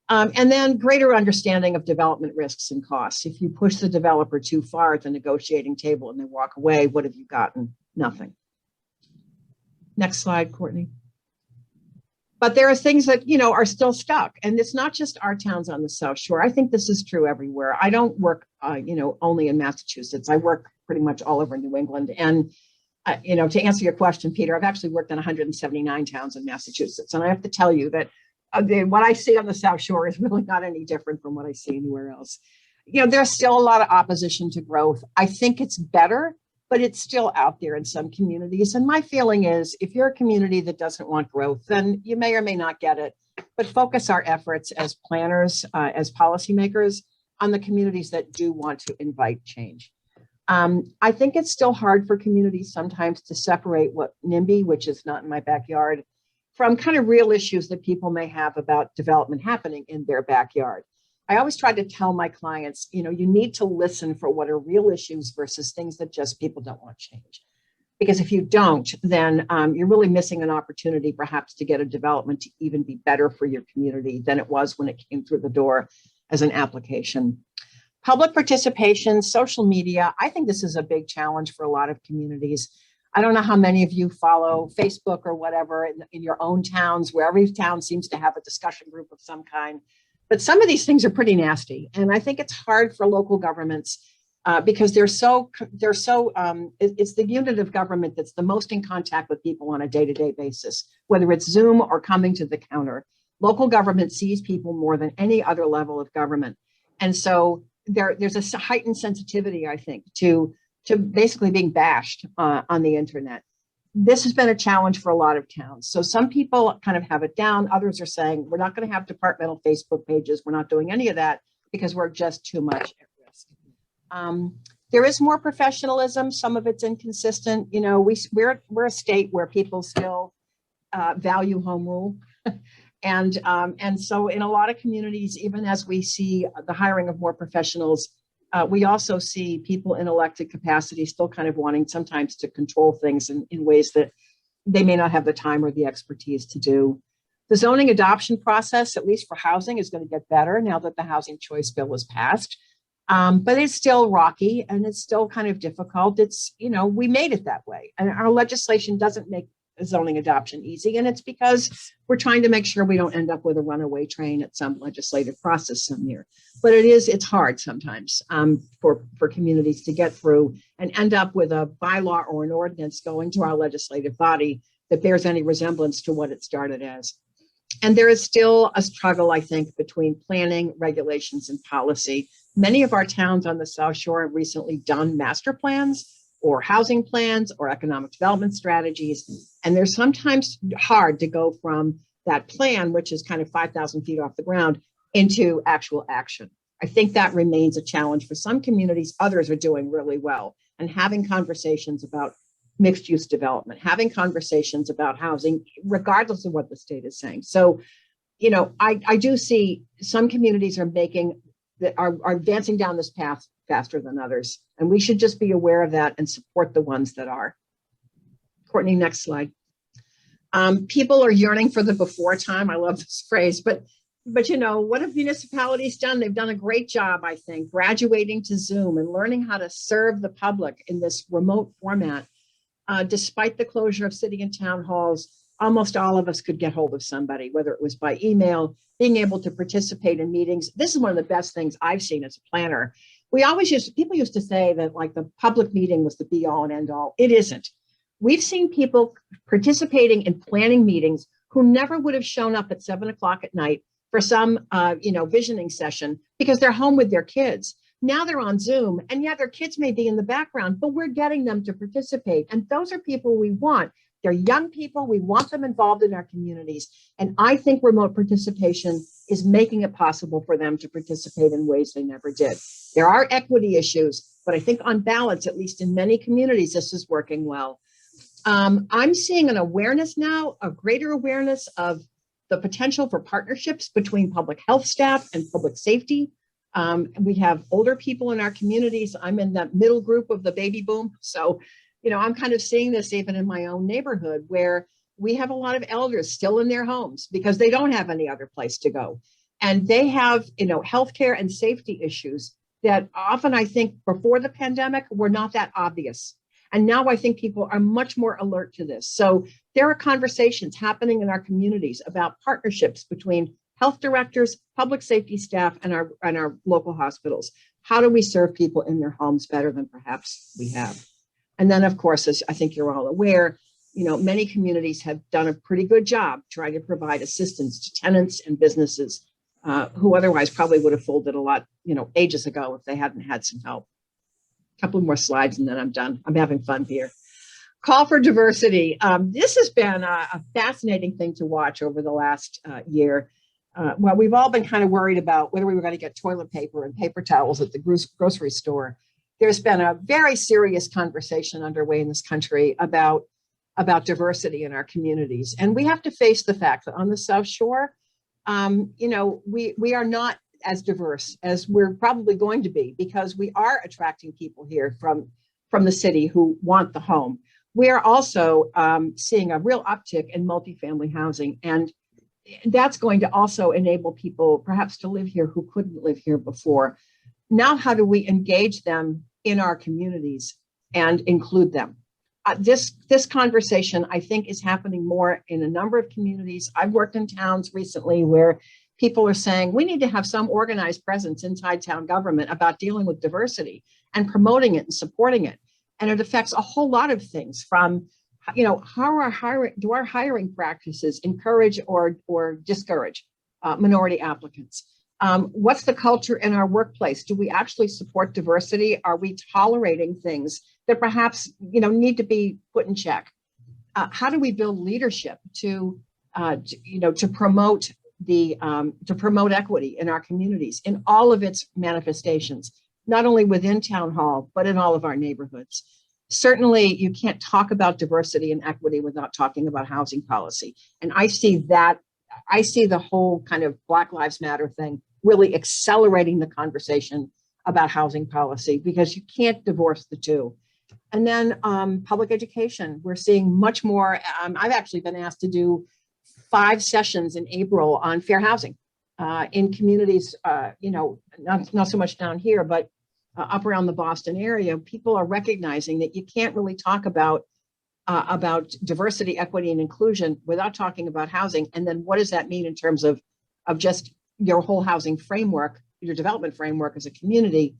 And then greater understanding of development risks and costs. If you push the developer too far at the negotiating table and they walk away, what have you gotten? Nothing. Next slide, Courtney. But there are things that, are still stuck. And it's not just our towns on the South Shore. I think this is true everywhere. I don't work, only in Massachusetts. I work pretty much all over New England. And, to answer your question, Peter, I've actually worked in 179 towns in Massachusetts. And I have to tell you that what I see on the South Shore is really not any different from what I see anywhere else. There's still a lot of opposition to growth. I think it's better, but it's still out there in some communities. And my feeling is if you're a community that doesn't want growth, then you may or may not get it, but focus our efforts as planners, as policymakers on the communities that do want to invite change. I think it's still hard for communities sometimes to separate what NIMBY, which is not in my backyard, from kind of real issues that people may have about development happening in their backyard. I always try to tell my clients, you need to listen for what are real issues versus things that just people don't want to change. Because if you don't, then you're really missing an opportunity perhaps to get a development to even be better for your community than it was when it came through the door as an application. Public participation, social media, I think this is a big challenge for a lot of communities. I don't know how many of you follow Facebook or whatever in your own towns, where every town seems to have a discussion group of some kind. But some of these things are pretty nasty. And I think it's hard for local governments because it's the unit of government that's the most in contact with people on a day-to-day basis, whether it's Zoom or coming to the counter. Local government sees people more than any other level of government. And so there's a heightened sensitivity, I think, to basically being bashed on the internet. This has been a challenge for a lot of towns. So some people kind of have it down. Others are saying, we're not going to have departmental Facebook pages. We're not doing any of that because we're just too much at risk. There is more professionalism. Some of it's inconsistent. We're a state where people still value home rule. And so in a lot of communities, even as we see the hiring of more professionals, we also see people in elected capacity still kind of wanting sometimes to control things in ways that they may not have the time or the expertise to do. The zoning adoption process, at least for housing, is going to get better now that the housing choice bill was passed. But it's still rocky and it's still kind of difficult. We made it that way. And our legislation doesn't make zoning adoption easy. And it's because we're trying to make sure we don't end up with a runaway train at some legislative process somewhere. But it's hard sometimes for communities to get through and end up with a bylaw or an ordinance going to our legislative body that bears any resemblance to what it started as. And there is still a struggle, I think, between planning, regulations, and policy. Many of our towns on the South Shore have recently done master plans or housing plans or economic development strategies. And they're sometimes hard to go from that plan, which is kind of 5,000 feet off the ground, into actual action. I think that remains a challenge for some communities. Others are doing really well and having conversations about mixed use development, having conversations about housing, regardless of what the state is saying. So, I do see some communities are advancing down this path faster than others. And we should just be aware of that and support the ones that are. Courtney, next slide. People are yearning for the before time. I love this phrase, but what have municipalities done? They've done a great job, I think, graduating to Zoom and learning how to serve the public in this remote format. Despite the closure of city and town halls, almost all of us could get hold of somebody, whether it was by email, being able to participate in meetings. This is one of the best things I've seen as a planner. People used to say that like the public meeting was the be all and end all. It isn't. We've seen people participating in planning meetings who never would have shown up at 7 o'clock at night for some, visioning session because they're home with their kids. Now they're on Zoom, and yeah, their kids may be in the background, but we're getting them to participate. And those are people we want. They're young people. We want them involved in our communities. And I think remote participation is making it possible for them to participate in ways they never did. There are equity issues, but I think on balance, at least in many communities, this is working well. I'm seeing an awareness now, a greater awareness of the potential for partnerships between public health staff and public safety. We have older people in our communities. I'm in that middle group of the baby boom. So, I'm kind of seeing this even in my own neighborhood where we have a lot of elders still in their homes because they don't have any other place to go. And they have, healthcare and safety issues that often I think before the pandemic were not that obvious. And now I think people are much more alert to this. So there are conversations happening in our communities about partnerships between health directors, public safety staff, and our local hospitals. How do we serve people in their homes better than perhaps we have? And then, of course, as I think you're all aware, many communities have done a pretty good job trying to provide assistance to tenants and businesses who otherwise probably would have folded a lot, ages ago if they hadn't had some help. A couple more slides and then I'm done. I'm having fun here. Call for diversity. This has been a fascinating thing to watch over the last year. Well, we've all been kind of worried about whether we were going to get toilet paper and paper towels at the grocery store. There's been a very serious conversation underway in this country about diversity in our communities. And we have to face the fact that on the South Shore, we are not as diverse as we're probably going to be, because we are attracting people here from the city who want the home. We are also seeing a real uptick in multifamily housing, and that's going to also enable people perhaps to live here who couldn't live here before. Now, how do we engage them in our communities and include them? This conversation, I think, is happening more in a number of communities. I've worked in towns recently where people are saying we need to have some organized presence inside town government about dealing with diversity and promoting it and supporting it. And it affects a whole lot of things from, how our hiring practices encourage or discourage minority applicants? What's the culture in our workplace? Do we actually support diversity? Are we tolerating things that perhaps need to be put in check? How do we build leadership to promote equity in our communities in all of its manifestations, not only within town hall but in all of our neighborhoods? Certainly, you can't talk about diversity and equity without talking about housing policy, and I see the whole kind of Black Lives Matter thing really accelerating the conversation about housing policy, because you can't divorce the two. And then public education, we're seeing much more. I've actually been asked to do 5 sessions in April on fair housing in communities, not so much down here, but up around the Boston area. People are recognizing that you can't really talk about diversity, equity, and inclusion without talking about housing. And then what does that mean in terms of just your whole housing framework, your development framework as a community?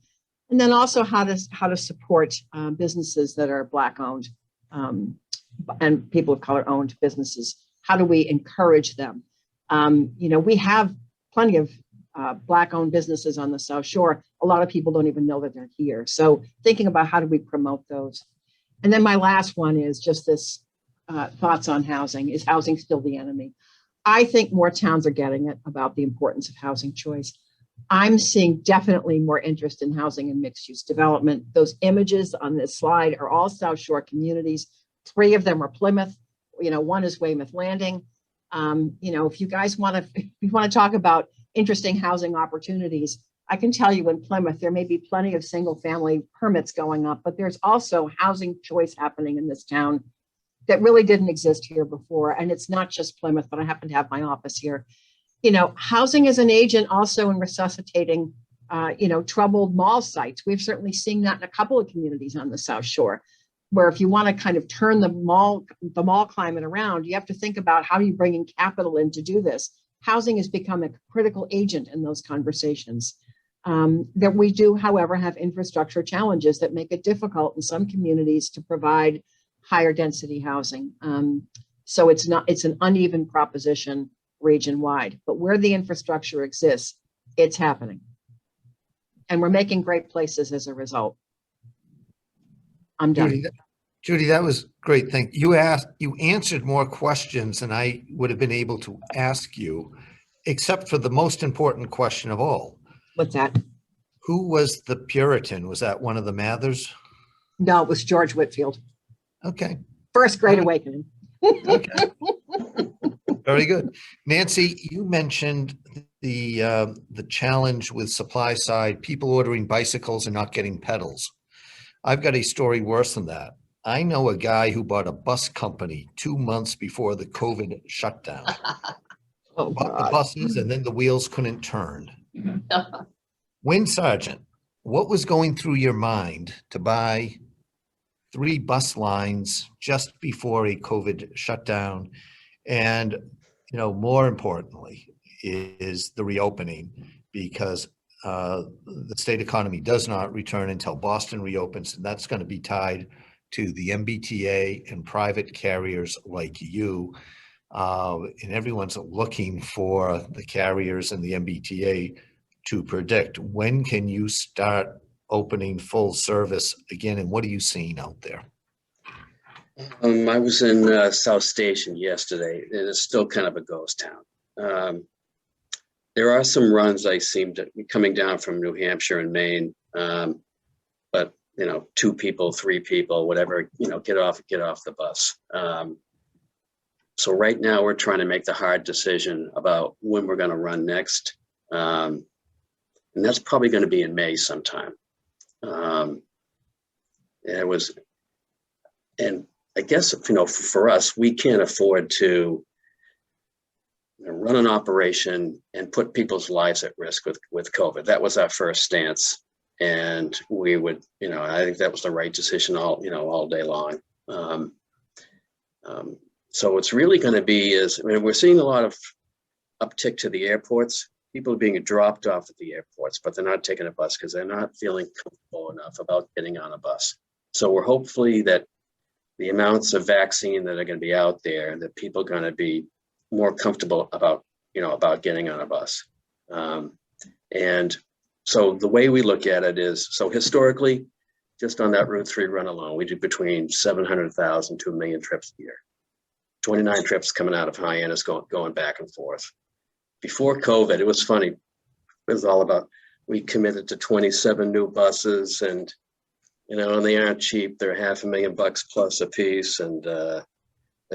And then also how to support businesses that are Black owned and people of color owned businesses. How do we encourage them? We have plenty of Black owned businesses on the South Shore. A lot of people don't even know that they're here. So thinking about how do we promote those? And then my last one is just this thoughts on housing. Is housing still the enemy? I think more towns are getting it about the importance of housing choice. I'm seeing definitely more interest in housing and mixed use development. Those images on this slide are all South Shore communities. 3 of them are Plymouth. 1 is Weymouth Landing. If you guys want to talk about interesting housing opportunities, I can tell you in Plymouth, there may be plenty of single family permits going up, but there's also housing choice happening in this town that really didn't exist here before. And it's not just Plymouth, but I happen to have my office here. Housing is an agent also in resuscitating, troubled mall sites. We've certainly seen that in a couple of communities on the South Shore, where if you want to kind of turn the mall climate around, you have to think about how you bring in capital in to do this. Housing has become a critical agent in those conversations. That we do, however, have infrastructure challenges that make it difficult in some communities to provide higher density housing. So it's an uneven proposition region-wide, but where the infrastructure exists, it's happening. And we're making great places as a result. I'm done. Judy, that was great. Thank you. You answered more questions than I would have been able to ask you, except for the most important question of all. What's that? Who was the Puritan? Was that one of the Mathers? No, it was George Whitfield. Okay. First Great Awakening. Okay. Very good. Nancy, you mentioned the challenge with supply side, people ordering bicycles and not getting pedals. I've got a story worse than that. I know a guy who bought a bus company 2 months before the COVID shutdown. Oh, bought the God. buses, and then the wheels couldn't turn. Wind Sergeant, what was going through your mind to buy 3 bus lines just before a COVID shutdown? And, more importantly, is the reopening, because the state economy does not return until Boston reopens, and that's going to be tied to the MBTA and private carriers like you. And everyone's looking for the carriers and the MBTA to predict when can you start opening full service again, and what are you seeing out there? I was in South Station yesterday, and it's still kind of a ghost town. There are some runs I seem to be coming down from New Hampshire and Maine, but 2 people, 3 people, whatever, get off the bus. So right now we're trying to make the hard decision about when we're going to run next, and that's probably going to be in May sometime. And I guess, for us, we can't afford to run an operation and put people's lives at risk with COVID. That was our first stance. And we would, I think that was the right decision all day long. So it's really going to be we're seeing a lot of uptick to the airports. People are being dropped off at the airports, but they're not taking a bus because they're not feeling comfortable enough about getting on a bus. So we're hopefully that the amounts of vaccine that are going to be out there, that people are going to be more comfortable about getting on a bus. And so the way we look at it is, so historically, just on that Route 3 run alone, we do between 700,000 to 1 million trips a year. 29 trips coming out of Hyannis going back and forth. Before COVID, it was funny. It was all about, we committed to 27 new buses, and and they aren't cheap. They're $500,000 plus a piece, and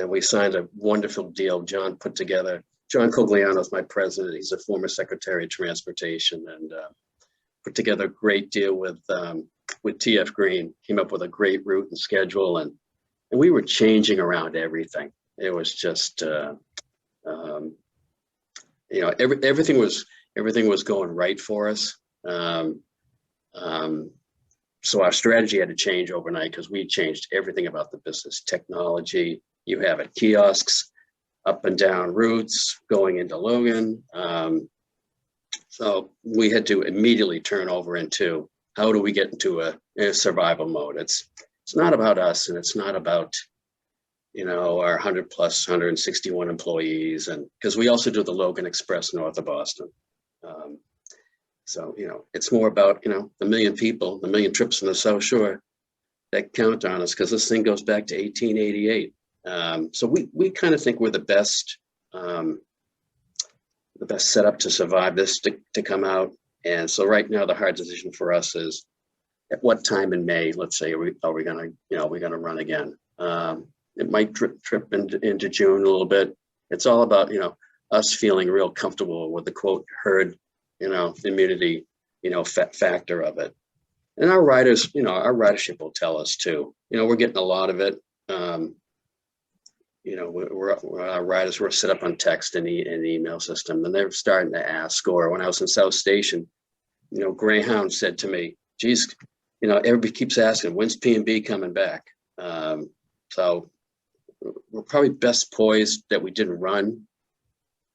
we signed a wonderful deal. John put together. John Cogliano is my president. He's a former Secretary of Transportation, and put together a great deal with TF Green. Came up with a great route and schedule, and we were changing around everything. It was just everything was going right for us. So our strategy had to change overnight because we changed everything about the business. Technology, you have it, kiosks, up and down routes, going into Logan. So we had to immediately turn over into how do we get into a survival mode. It's not about us, and it's not about our 161 employees, and because we also do the Logan Express north of Boston. So, it's more about, the 1 million people, the 1 million trips in the Southshore that count on us, because this thing goes back to 1888. So we kind of think we're the best setup to survive this, to come out. And so right now, the hard decision for us is at what time in May, let's say, are we going to run again? It might trip into June a little bit. It's all about, us feeling real comfortable with the quote herd, immunity, factor of it. And our riders, our ridership will tell us too. We're getting a lot of it. Our riders were set up on text and the email system, and they're starting to ask. Or when I was in South Station, Greyhound said to me, geez, everybody keeps asking, when's P&B coming back? So we're probably best poised that we didn't run,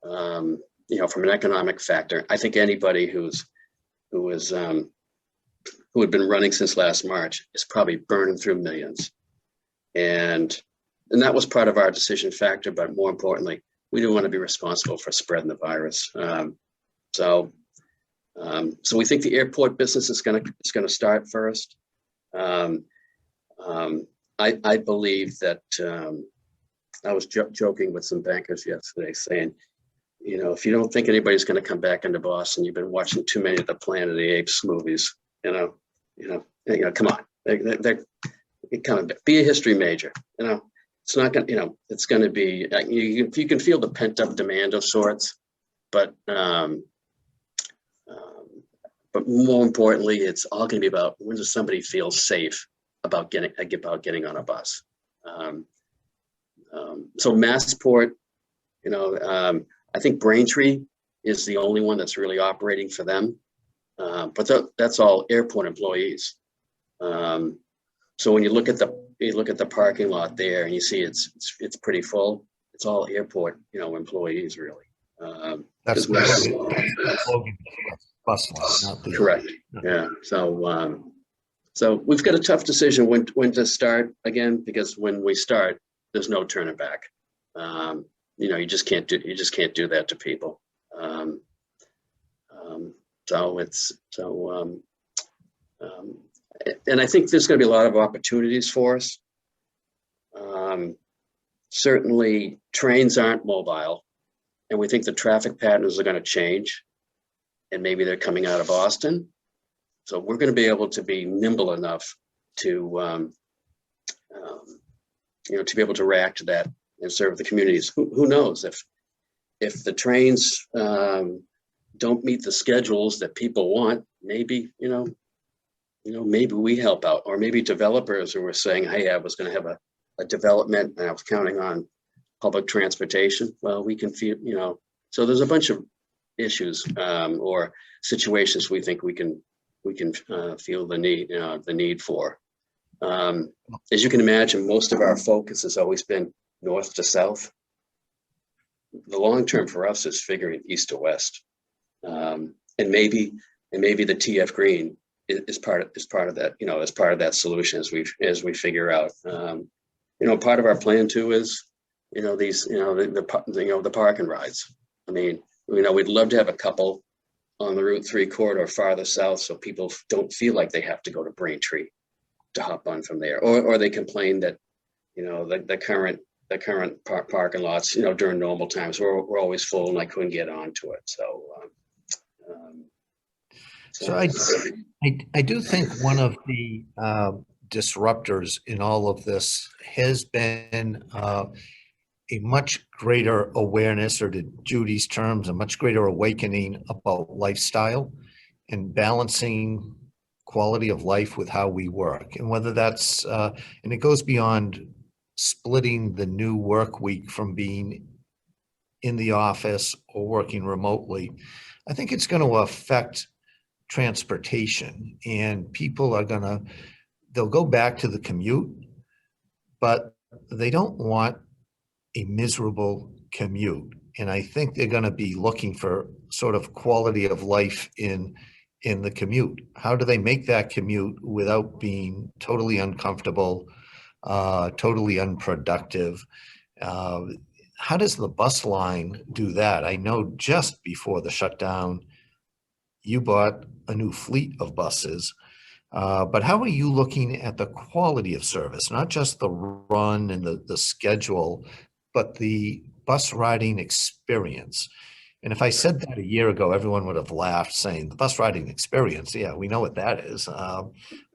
from an economic factor. I think anybody who had been running since last March is probably burning through millions. And that was part of our decision factor, but more importantly, we didn't want to be responsible for spreading the virus. So we think the airport business is going to start first. I believe that I was joking with some bankers yesterday, saying, if you don't think anybody's going to come back into Boston, you've been watching too many of the Planet of the Apes movies. Come on, they're coming back. Be a history major. It's not going to, it's going to be, you can feel the pent up demand of sorts, but more importantly, it's all going to be about when does somebody feel safe about getting on a bus. So Massport, I think Braintree is the only one that's really operating for them. But that's all airport employees. So when you look at the parking lot there and you see it's pretty full, it's all airport, employees really. That's 'cause Logan bus line, not the. correct. Yeah. So we've got a tough decision when to start again, because when we start, there's no turning back. You just can't do that to people. And I think there's going to be a lot of opportunities for us. Certainly trains aren't mobile, and we think the traffic patterns are going to change, and maybe they're coming out of Boston. So we're going to be able to be nimble enough to be able to react to that and serve the communities. Who knows if the trains don't meet the schedules that people want, maybe, maybe we help out, or maybe developers who were saying, hey, I was going to have a development and I was counting on public transportation. Well, we can feel, so there's a bunch of issues or situations we think we can feel the need for. As you can imagine, most of our focus has always been north to south. The long term for us is figuring east to west, and maybe the TF Green is part of that. As part of that solution as we figure out. Part of our plan too is the park and rides. I mean, we'd love to have a couple on the Route 3 corridor farther south, so people don't feel like they have to go to Braintree to hop on from there, or they complain that the current parking lots during normal times we're always full and I couldn't get onto it. So I do think one of the disruptors in all of this has been a much greater awareness, or to Judy's terms, a much greater awakening about lifestyle and balancing quality of life with how we work. And whether that's, and it goes beyond splitting the new work week from being in the office or working remotely. I think it's going to affect transportation, and people are they'll go back to the commute, but they don't want a miserable commute. And I think they're going to be looking for sort of quality of life in the commute. How do they make that commute without being totally uncomfortable, totally unproductive? How does the bus line do that? I know just before the shutdown, you bought a new fleet of buses. But how are you looking at the quality of service, not just the run and the schedule, but the bus riding experience? And if I said that a year ago, everyone would have laughed, saying the bus riding experience, yeah, we know what that is.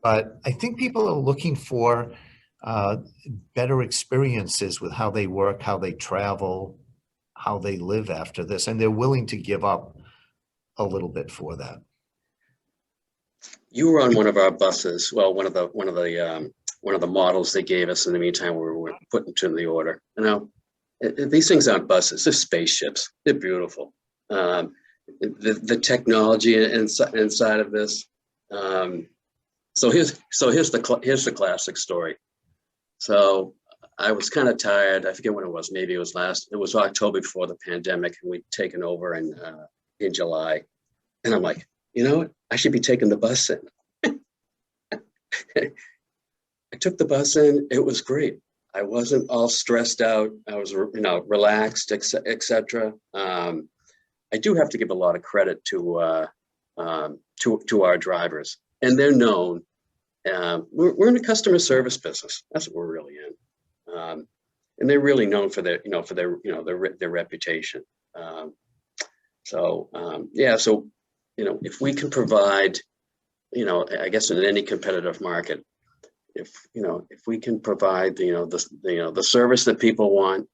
But I think people are looking for better experiences with how they work, how they travel, how they live after this, and they're willing to give up a little bit for that. You were on one of our buses. Well, one of the models they gave us in the meantime, we were putting to the order. These things aren't buses; they're spaceships. They're beautiful. The technology inside of this. So here's the classic story. So I was kind of tired. I forget when it was. Maybe it was October before the pandemic, and we'd taken over in July. And I'm like, you know what? I should be taking the bus in. I took the bus in. It was great. I wasn't all stressed out. I was, relaxed, etc. I do have to give a lot of credit to our drivers, and they're known. We're in a customer service business. That's what we're really in, and they're really known for their reputation. So if we can provide, I guess in any competitive market, if we can provide, the service that people want,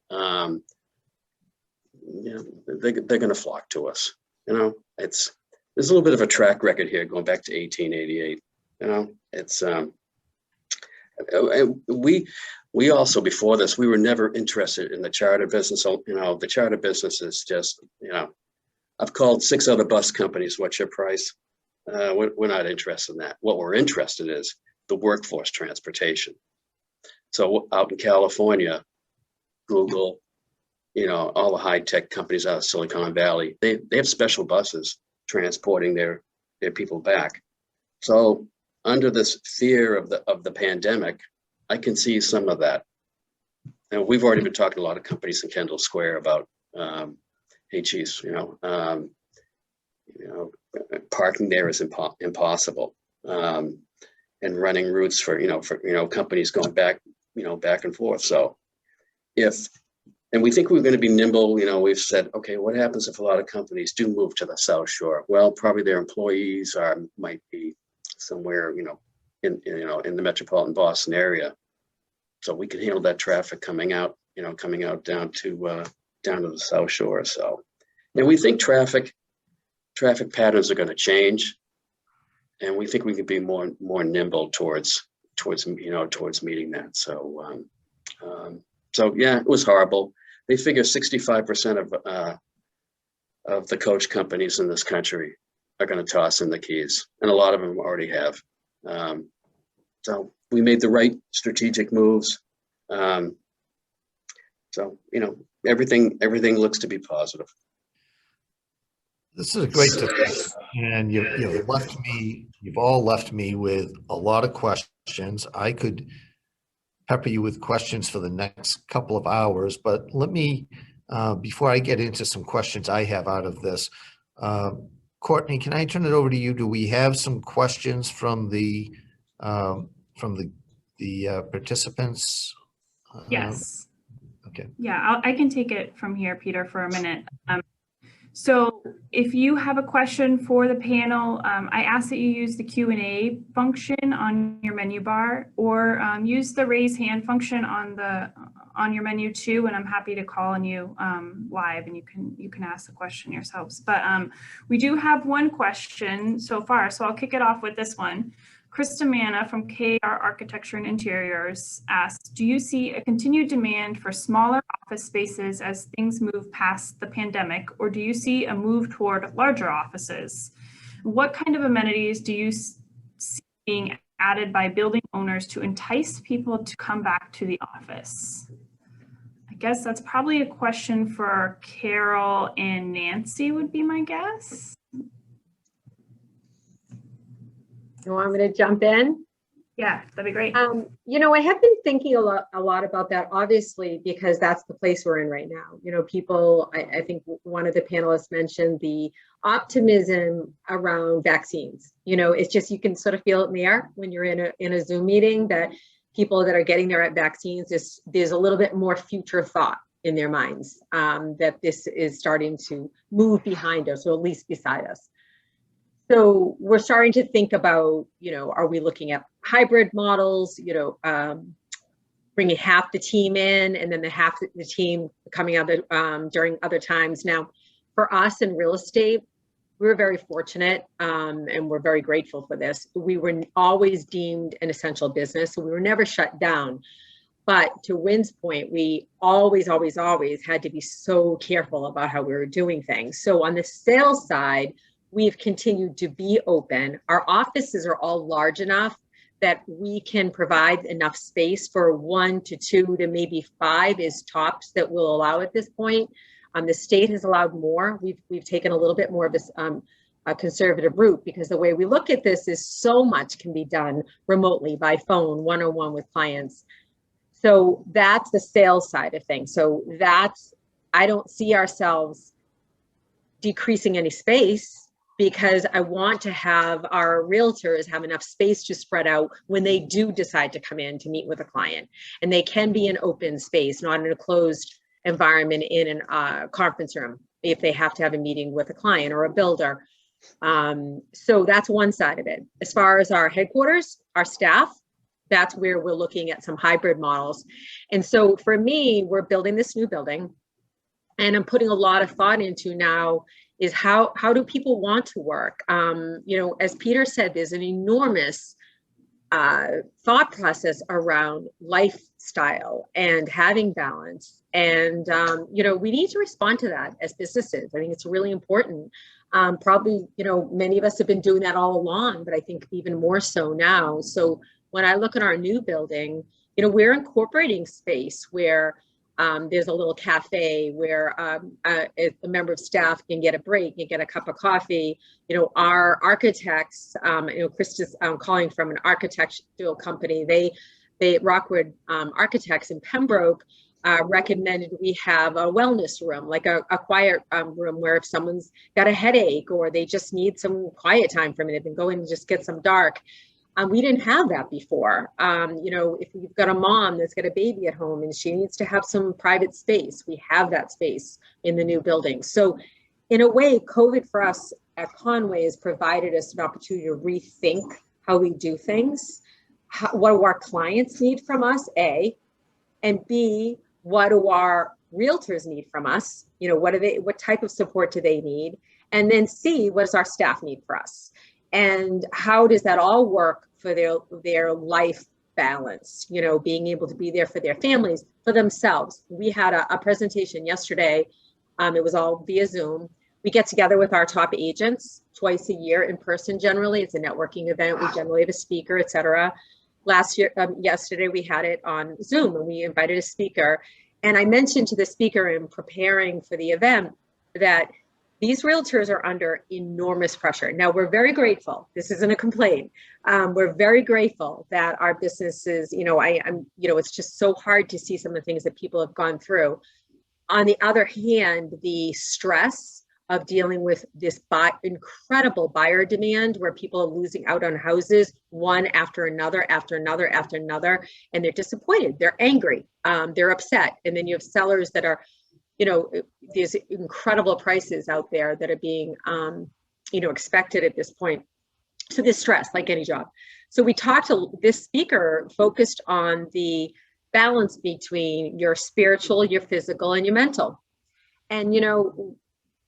they're going to flock to us. There's a little bit of a track record here going back to 1888. We also, before this, we were never interested in the charter business. So, the charter business is just, I've called 6 other bus companies. What's your price? We're not interested in that. What we're interested in is the workforce transportation. So out in California, Google, all the high-tech companies out of Silicon Valley, they have special buses transporting their people back. So under this fear of the pandemic, I can see some of that. And we've already been talking to a lot of companies in Kendall Square about, hey, geez, parking there is impossible, and running routes for companies going back and forth. So and we think we're going to be nimble. We've said, okay, what happens if a lot of companies do move to the South Shore? Well, probably their employees might be somewhere, in the metropolitan Boston area. So we can handle that traffic coming out down to the South Shore. So, and we think traffic patterns are going to change, and we think we can be more nimble towards meeting that. So, so yeah, it was horrible. They figure 65% of the coach companies in this country are going to toss in the keys, and a lot of them already have. So we made the right strategic moves. So everything looks to be positive. This is a great discussion, and you've all left me with a lot of questions. I could pepper you with questions for the next couple of hours, but let me, before I get into some questions I have out of this, Courtney, can I turn it over to you? Do we have some questions from the participants? Yes. Okay. Yeah, I can take it from here, Peter, for a minute. So if you have a question for the panel, I ask that you use the Q&A function on your menu bar, or use the raise hand function on your menu too, and I'm happy to call on you live, and you can ask the question yourselves. But we do have one question so far, so I'll kick it off with this one. Krista Manna from KR Architecture and Interiors asks, do you see a continued demand for smaller office spaces as things move past the pandemic, or do you see a move toward larger offices? What kind of amenities do you see being added by building owners to entice people to come back to the office? I guess that's probably a question for Carol and Nancy would be my guess. You want me to jump in? Yeah, that'd be great. I have been thinking a lot about that, obviously, because that's the place we're in right now. People, I think one of the panelists mentioned the optimism around vaccines. It's just, you can sort of feel it in the air when you're in a Zoom meeting, that people that are getting their vaccines, there's a little bit more future thought in their minds, that this is starting to move behind us, or at least beside us. So we're starting to think about, are we looking at hybrid models, bringing half the team in and then half the team coming out during other times. Now, for us in real estate, we're very fortunate, and we're very grateful for this. We were always deemed an essential business, so we were never shut down. But to Wynn's point, we always had to be so careful about how we were doing things. So on the sales side, we've continued to be open. Our offices are all large enough that we can provide enough space for 1 to 2 to maybe 5 is tops that we'll allow at this point. The state has allowed more. We've taken a little bit more of a conservative route, because the way we look at this is so much can be done remotely by phone, one-on-one with clients. So that's the sales side of things. So I don't see ourselves decreasing any space, because I want to have our realtors have enough space to spread out when they do decide to come in to meet with a client. And they can be an open space, not in a closed environment in a conference room, if they have to have a meeting with a client or a builder. So that's one side of it. As far as our headquarters, our staff, that's where we're looking at some hybrid models. And so for me, we're building this new building, and I'm putting a lot of thought into now is how do people want to work? As Peter said, there's an enormous thought process around lifestyle and having balance. And, we need to respond to that as businesses. I think it's really important. Probably, many of us have been doing that all along, but I think even more so now. So when I look at our new building, we're incorporating space where there's a little cafe where a member of staff can get a break, can get a cup of coffee. Our architects, Krista's calling from an architectural company. They Rockwood Architects in Pembroke recommended we have a wellness room, like a quiet room where if someone's got a headache or they just need some quiet time for a minute, then go in and just get some dark. We didn't have that before. If you've got a mom that's got a baby at home and she needs to have some private space, we have that space in the new building. So in a way, COVID for us at Conway has provided us an opportunity to rethink how we do things. What do our clients need from us, A, and B, what do our realtors need from us? What type of support do they need? And then C, what does our staff need for us? And how does that all work for their life balance, being able to be there for their families, for themselves. We had a presentation yesterday. It was all via Zoom. We get together with our top agents twice a year in person. Generally, it's a networking event. We generally have a speaker, et cetera. Yesterday, we had it on Zoom and we invited a speaker. And I mentioned to the speaker in preparing for the event that these realtors are under enormous pressure. Now, we're very grateful. This isn't a complaint. We're very grateful that our businesses, it's just so hard to see some of the things that people have gone through. On the other hand, the stress of dealing with this incredible buyer demand where people are losing out on houses, one after another, and they're disappointed, they're angry, they're upset. And then you have sellers that are, there's incredible prices out there that are being, expected at this point. So there's stress, like any job. So we talked to this speaker focused on the balance between your spiritual, your physical, and your mental. And,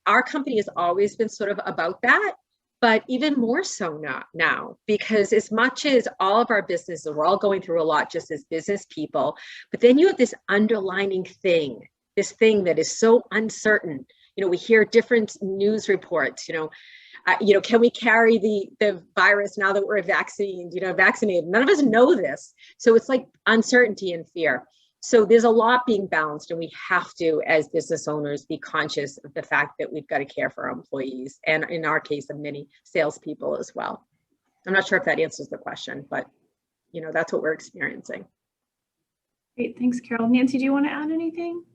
our company has always been sort of about that, but even more so now, because as much as all of our businesses, we're all going through a lot just as business people, but then you have this underlining thing, this thing that is so uncertain. We hear different news reports, can we carry the virus now that we're vaccinated? None of us know this. So it's like uncertainty and fear. So there's a lot being balanced, and we have to, as business owners, be conscious of the fact that we've got to care for our employees, and in our case, of many salespeople as well. I'm not sure if that answers the question, but that's what we're experiencing. Great, thanks, Carol. Nancy, do you want to add anything?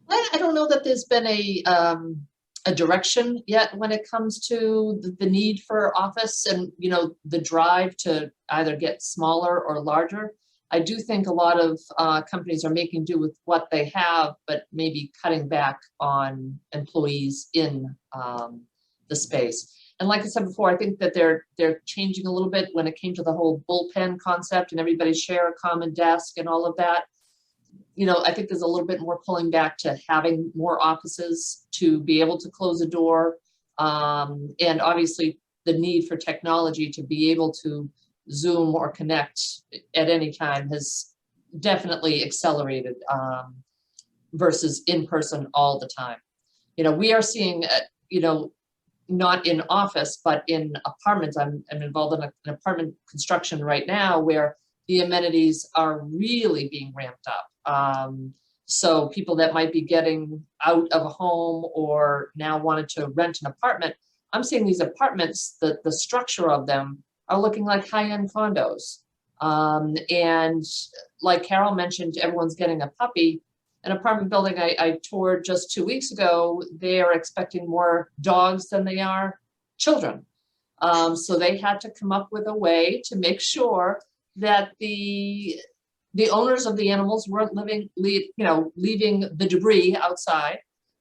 I don't know that there's been a direction yet when it comes to the need for office and, the drive to either get smaller or larger. I do think a lot of companies are making do with what they have, but maybe cutting back on employees in the space. And like I said before, I think that they're changing a little bit when it came to the whole bullpen concept and everybody share a common desk and all of that. I think there's a little bit more pulling back to having more offices to be able to close a door. And obviously the need for technology to be able to Zoom or connect at any time has definitely accelerated versus in person all the time. We are seeing, not in office, but in apartments. I'm involved in an apartment construction right now where the amenities are really being ramped up. So people that might be getting out of a home or now wanted to rent an apartment, I'm seeing these apartments, the structure of them are looking like high-end condos. And like Carol mentioned, everyone's getting a puppy. An apartment building I toured just 2 weeks ago, they are expecting more dogs than they are children. So they had to come up with a way to make sure that the owners of the animals weren't leaving the debris outside.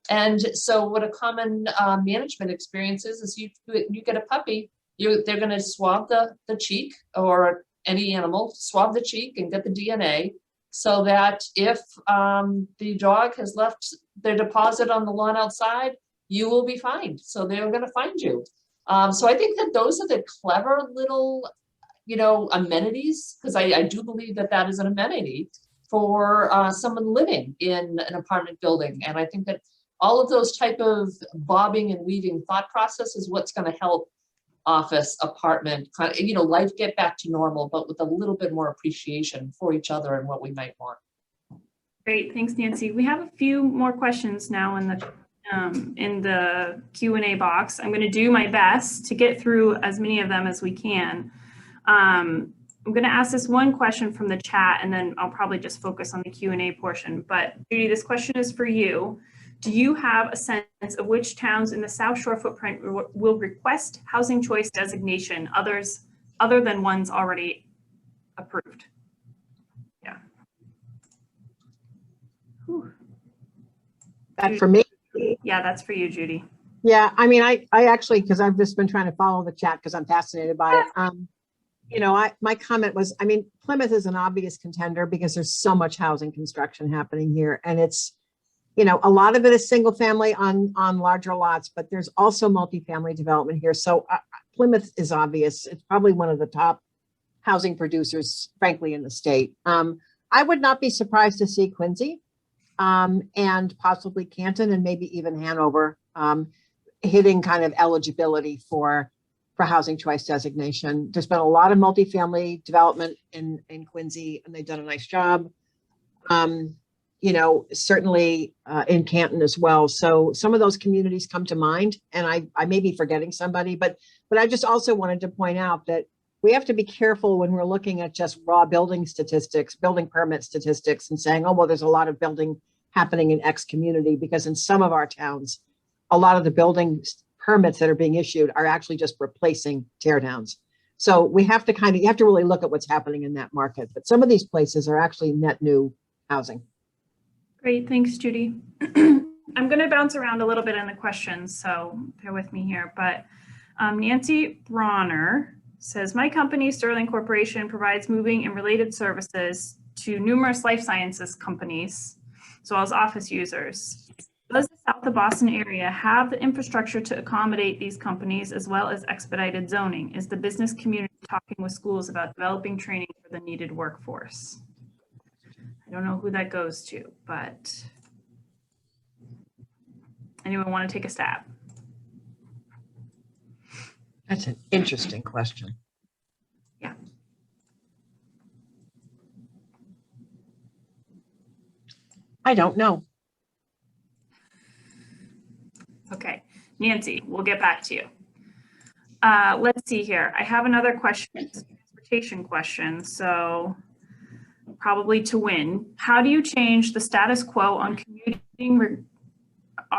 And so what a common management experience is you get a puppy, they're going to swab the cheek, or any animal, swab the cheek and get the DNA, so that if the dog has left their deposit on the lawn outside, you will be fined. So they're going to find you. So I think that those are the clever little, amenities, because I do believe that that is an amenity for someone living in an apartment building. And I think that all of those type of bobbing and weaving thought process is what's going to help office, apartment, life get back to normal, but with a little bit more appreciation for each other and what we might want. Great, thanks, Nancy. We have a few more questions now in the Q&A box. I'm going to do my best to get through as many of them as we can. I'm going to ask this one question from the chat, and then I'll probably just focus on the Q&A portion. But Judy, this question is for you. Do you have a sense of which towns in the Southshore footprint will request housing choice designation, other than ones already approved? Yeah. Whew. That for me. Yeah, that's for you, Judy. Yeah, I mean, I actually, because I've just been trying to follow the chat because I'm fascinated by it. My comment was, I mean, Plymouth is an obvious contender because there's so much housing construction happening here, and it's, a lot of it is single family on larger lots, but there's also multifamily development here. So Plymouth is obvious. It's probably one of the top housing producers, frankly, in the state. I would not be surprised to see Quincy and possibly Canton and maybe even Hanover hitting kind of eligibility for housing choice designation. There's been a lot of multifamily development in Quincy, and they've done a nice job. Certainly in Canton as well. So some of those communities come to mind, and I may be forgetting somebody, but I just also wanted to point out that we have to be careful when we're looking at just raw building statistics, building permit statistics, and saying, oh, well, there's a lot of building happening in X community, because in some of our towns, a lot of the building permits that are being issued are actually just replacing tear downs. So we have to you have to really look at what's happening in that market. But some of these places are actually net new housing. Great, thanks, Judy. I'm going to bounce around a little bit in the questions, so bear with me here. But Nancy Bronner says, my company, Sterling Corporation, provides moving and related services to numerous life sciences companies, as well as office users. Does the South of Boston area have the infrastructure to accommodate these companies, as well as expedited zoning? Is the business community talking with schools about developing training for the needed workforce? I don't know who that goes to, but anyone want to take a stab? That's an interesting question. Yeah. I don't know. Okay, Nancy, we'll get back to you. Let's see here. I have another question. It's a transportation question, so probably to win. How do you change the status quo on commuting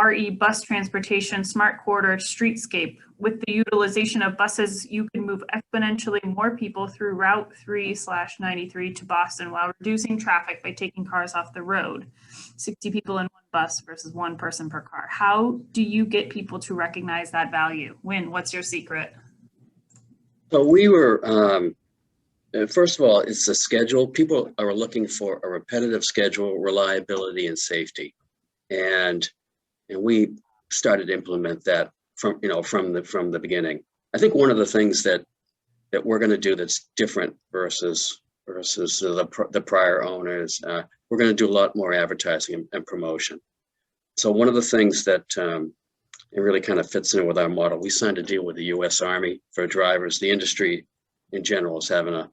RE bus transportation, smart corridor, streetscape? With the utilization of buses, you can move exponentially more people through Route 3/93 to Boston while reducing traffic by taking cars off the road. 60 people in one bus versus one person per car. How do you get people to recognize that value? Win, what's your secret? So we were, first of all, it's the schedule. People are looking for a repetitive schedule, reliability, and safety. And we started to implement that from the beginning. I think one of the things that we're going to do that's different versus the prior owners, we're going to do a lot more advertising and promotion. So one of the things that it really kind of fits in with our model, we signed a deal with the U.S. Army for drivers. The industry in general is having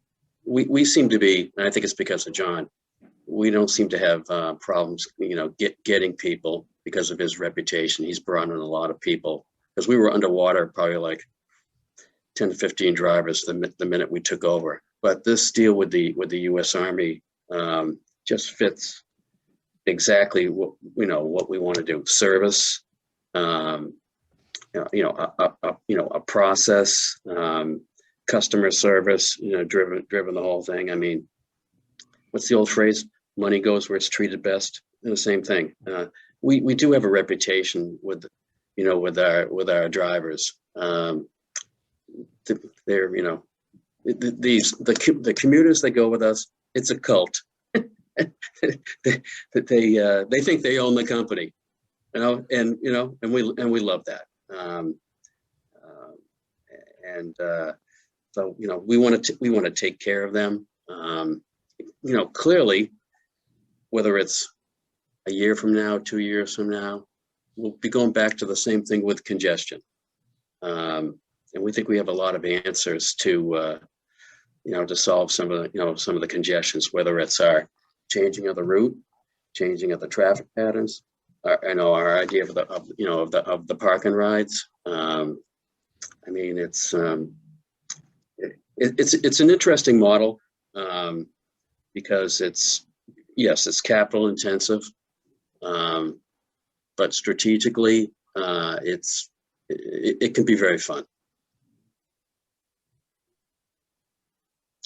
we seem to be, and I think it's because of John, we don't seem to have problems, getting people because of his reputation. He's brought in a lot of people, because we were underwater probably like 10 to 15 drivers the minute we took over. But this deal with the U.S. Army just fits exactly what we want to do. Service, a process, customer service, driven the whole thing. I mean, what's the old phrase? Money goes where it's treated best. And the same thing. We do have a reputation with our drivers. They're the commuters that go with us. It's a cult. they think they own the company, and we love that. So, we want to take care of them. Clearly, whether it's a year from now, 2 years from now, we'll be going back to the same thing with congestion. And we think we have a lot of answers to, to solve some of the congestions, whether it's our changing of the route, changing of the traffic patterns, our idea of the park and rides. It's an interesting model because it's capital intensive, but strategically it can be very fun.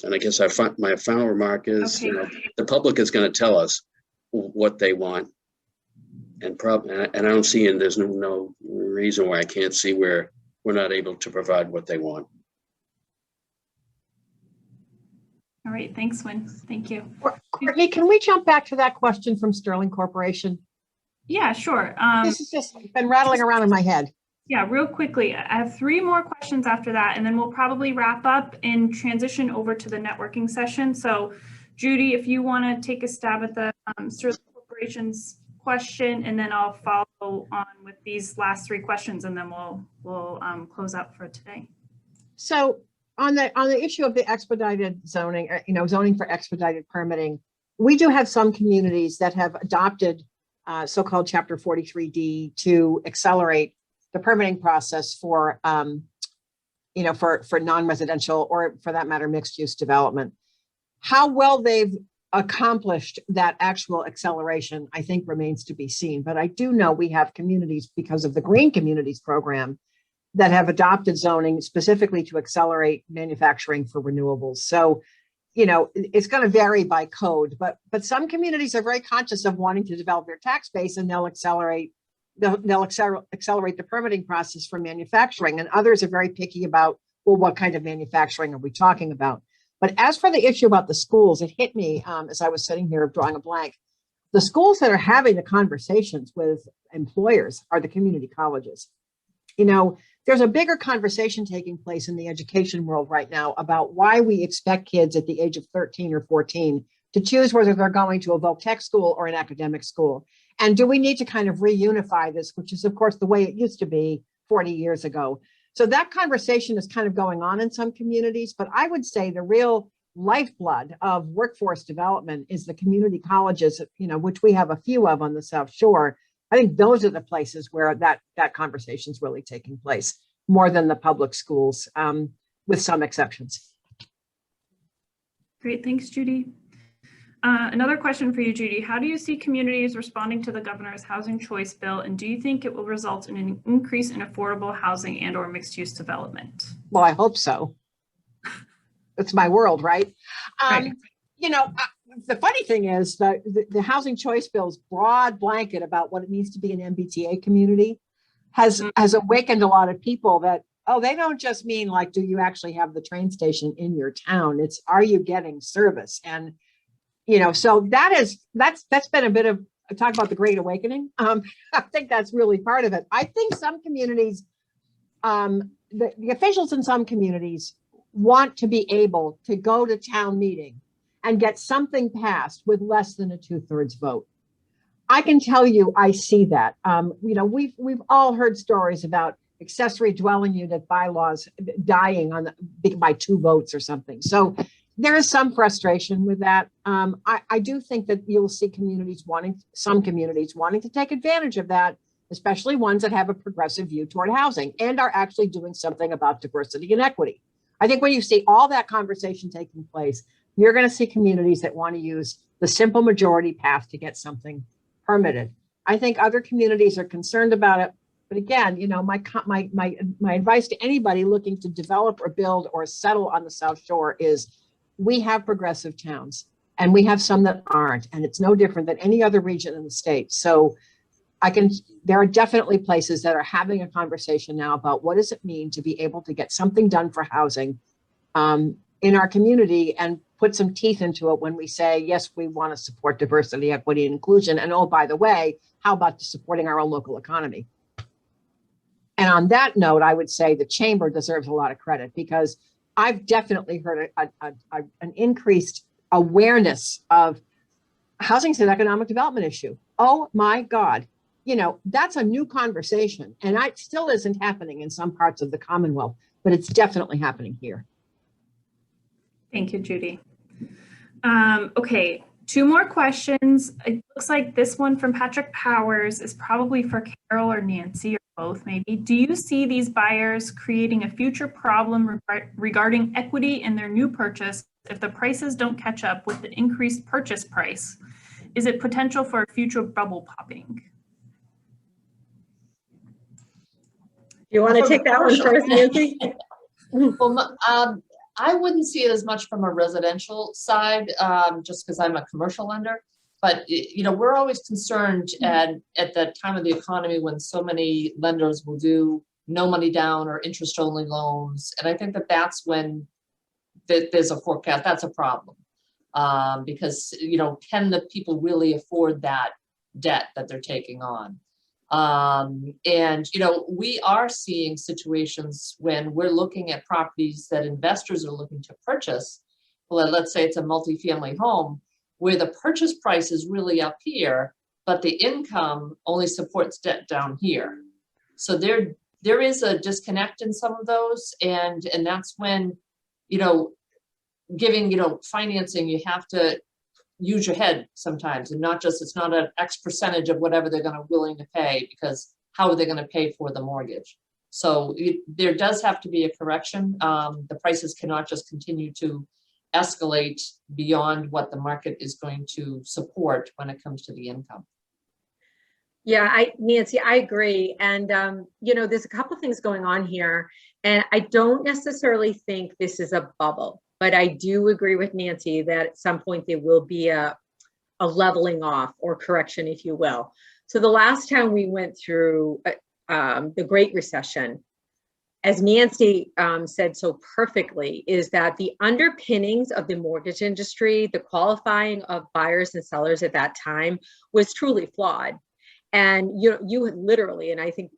And I guess my final remark is, Okay. The public is going to tell us what they want, and I don't see, and there's no reason why I can't see where we're not able to provide what they want. All right, thanks, Wynn. Thank you. Courtney, can we jump back to that question from Sterling Corporation? Yeah, sure. This has just been rattling around in my head. Yeah, real quickly, I have 3 more questions after that, and then we'll probably wrap up and transition over to the networking session. So Judy, if you want to take a stab at the Sterling Corporation's question, and then I'll follow on with these last 3 questions, and then we'll close out for today. So on the issue of the expedited zoning, zoning for expedited permitting, we do have some communities that have adopted so-called Chapter 43D to accelerate the permitting process for, for non-residential, or for that matter, mixed-use development. How well they've accomplished that actual acceleration, I think, remains to be seen. But I do know we have communities, because of the Green Communities program, that have adopted zoning specifically to accelerate manufacturing for renewables. So, it's going to vary by code, but some communities are very conscious of wanting to develop their tax base, and they'll accelerate the permitting process for manufacturing. And others are very picky about, well, what kind of manufacturing are we talking about? But as for the issue about the schools, it hit me as I was sitting here drawing a blank. The schools that are having the conversations with employers are the community colleges. There's a bigger conversation taking place in the education world right now about why we expect kids at the age of 13 or 14 to choose whether they're going to a voc-tech school or an academic school. And do we need to kind of reunify this, which is, of course, the way it used to be 40 years ago. So that conversation is kind of going on in some communities, but I would say the real lifeblood of workforce development is the community colleges, which we have a few of on the South Shore. I think those are the places where that conversation is really taking place, more than the public schools, with some exceptions. Great, thanks, Judy. Another question for you, Judy. How do you see communities responding to the governor's housing choice bill, and do you think it will result in an increase in affordable housing and or mixed use development? Well, I hope so. It's my world, right? Right. The funny thing is that the housing choice bill's broad blanket about what it means to be an MBTA community has awakened a lot of people that, they don't just mean like, do you actually have the train station in your town? It's, are you getting service? And so that's been a bit of talk about the Great Awakening. I think that's really part of it. I think some communities, the officials in some communities want to be able to go to town meeting and get something passed with less than a 2/3 vote. I can tell you, I see that. We've all heard stories about accessory dwelling unit bylaws dying by 2 votes or something. So there is some frustration with that. I do think that you'll see some communities wanting to take advantage of that, especially ones that have a progressive view toward housing and are actually doing something about diversity and equity. I think when you see all that conversation taking place, you're going to see communities that want to use the simple majority path to get something permitted. I think other communities are concerned about it. But again, my advice to anybody looking to develop or build or settle on the South Shore is, we have progressive towns and we have some that aren't, and it's no different than any other region in the state. So there are definitely places that are having a conversation now about what does it mean to be able to get something done for housing in our community, and put some teeth into it when we say, yes, we want to support diversity, equity, and inclusion. And oh, by the way, how about supporting our own local economy? And on that note, I would say the chamber deserves a lot of credit, because I've definitely heard an increased awareness of housing is an economic development issue. Oh my God. You know, that's a new conversation, and it still isn't happening in some parts of the Commonwealth, but it's definitely happening here. Thank you, Judy. Okay, 2 more questions. It looks like this one from Patrick Powers is probably for Carol or Nancy or both maybe. Do you see these buyers creating a future problem regarding equity in their new purchase if the prices don't catch up with the increased purchase price? Is it potential for a future bubble popping? You want to take that one first, Nancy? Well, I wouldn't see it as much from a residential side, just because I'm a commercial lender. But you know, we're always concerned at the time of the economy when so many lenders will do no money down or interest only loans, and I think that that's when there's a forecast. That's a problem, because you know, can the people really afford that debt that they're taking on? And, you know, we are seeing situations when we're looking at properties that investors are looking to purchase. Well, let's say it's a multifamily home where the purchase price is really up here, but the income only supports debt down here. So there is a disconnect in some of those. And that's when, you know, giving, you know, financing, you have to use your head sometimes, and not just, it's not an X percentage of whatever they're going to willing to pay, because how are they going to pay for the mortgage? So there does have to be a correction. The prices cannot just continue to escalate beyond what the market is going to support when it comes to the income. Yeah, Nancy, I agree. And, you know, there's a couple of things going on here, and I don't necessarily think this is a bubble. But I do agree with Nancy that at some point there will be a leveling off or correction, if you will. So the last time we went through the Great Recession, as Nancy said so perfectly, is that the underpinnings of the mortgage industry, the qualifying of buyers and sellers at that time was truly flawed. And you literally, and I think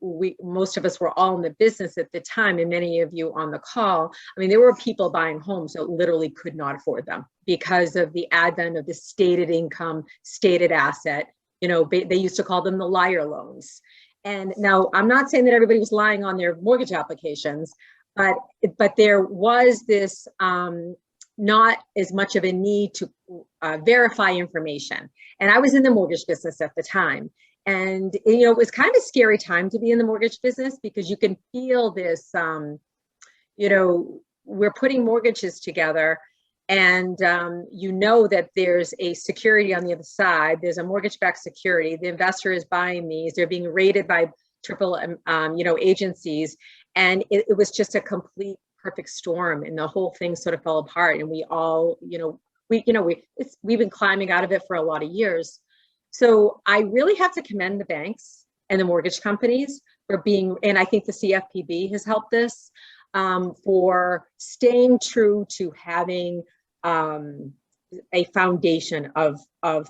most of us were all in the business at the time, and many of you on the call, I mean, there were people buying homes that literally could not afford them because of the advent of the stated income, stated asset. You know, they used to call them the liar loans. And now I'm not saying that everybody was lying on their mortgage applications, but there was this not as much of a need to verify information. And I was in the mortgage business at the time. And, you know, it was kind of a scary time to be in the mortgage business, because you can feel this, you know, we're putting mortgages together, and you know that there's a security on the other side. There's a mortgage-backed security. The investor is buying these. They're being rated by triple, you know, agencies. And it was just a complete perfect storm, and the whole thing sort of fell apart. And we all, you know, we've been climbing out of it for a lot of years. So I really have to commend the banks and the mortgage companies for being, and I think the CFPB has helped this, for staying true to having a foundation of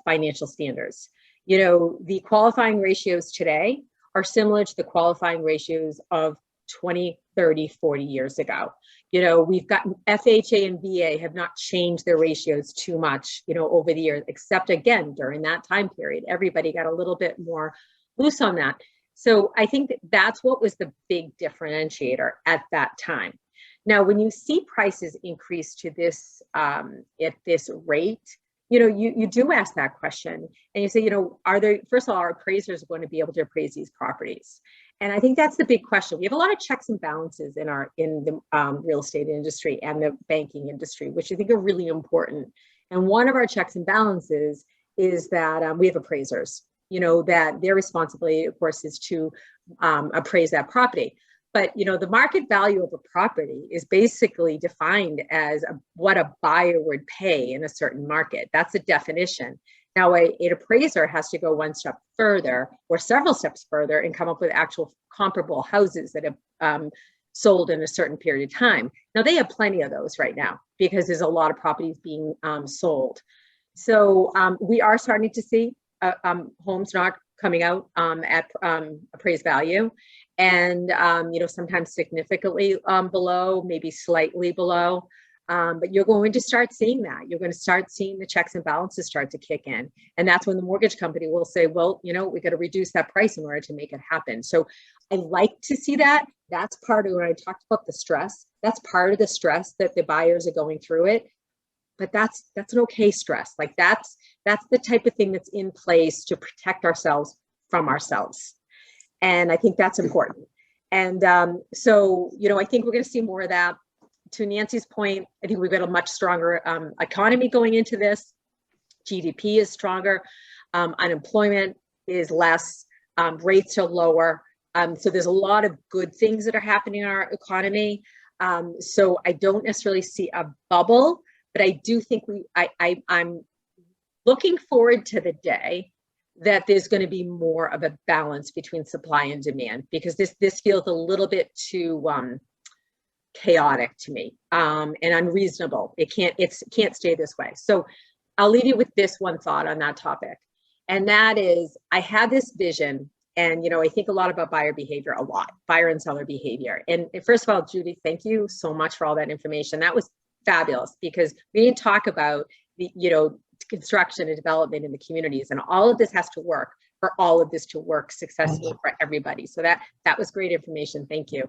financial standards. You know, the qualifying ratios today are similar to the qualifying ratios of 20, 30, 40 years ago. You know, we've got FHA and VA have not changed their ratios too much, you know, over the years, except again, during that time period, everybody got a little bit more loose on that. So I think that's what was the big differentiator at that time. Now, when you see prices increase to this, at this rate, you know, you do ask that question, and you say, you know, first of all, are appraisers going to be able to appraise these properties? And I think that's the big question. We have a lot of checks and balances in the real estate industry and the banking industry, which I think are really important. And one of our checks and balances is that we have appraisers, you know, that their responsibility, of course, is to appraise that property. But, you know, the market value of a property is basically defined as what a buyer would pay in a certain market. That's a definition. Now, an appraiser has to go one step further or several steps further and come up with actual comparable houses that have sold in a certain period of time. Now, they have plenty of those right now because there's a lot of properties being sold. So we are starting to see homes not coming out at appraised value, and sometimes significantly below, maybe slightly below. But you're going to start seeing that. You're going to start seeing the checks and balances start to kick in. And that's when the mortgage company will say, well, we got to reduce that price in order to make it happen. So I like to see that. That's part of when I talked about the stress. That's part of the stress that the buyers are going through it. But that's an okay stress. Like that's the type of thing that's in place to protect ourselves from ourselves. And I think that's important. And so, I think we're going to see more of that. To Nancy's point, I think we've got a much stronger economy going into this. GDP is stronger. Unemployment is less. Rates are lower. So there's a lot of good things that are happening in our economy. So I don't necessarily see a bubble, but I do think I'm looking forward to the day that there's going to be more of a balance between supply and demand, because this feels a little bit too chaotic to me and unreasonable. It can't stay this way. So I'll leave you with this one thought on that topic. And that is, I have this vision, and I think a lot about buyer behavior, buyer and seller behavior. And first of all, Judy, thank you so much for all that information. That was fabulous, because we didn't talk about the construction and development in the communities, and all of this has to work for all of this to work successfully for everybody. So that was great information. Thank you.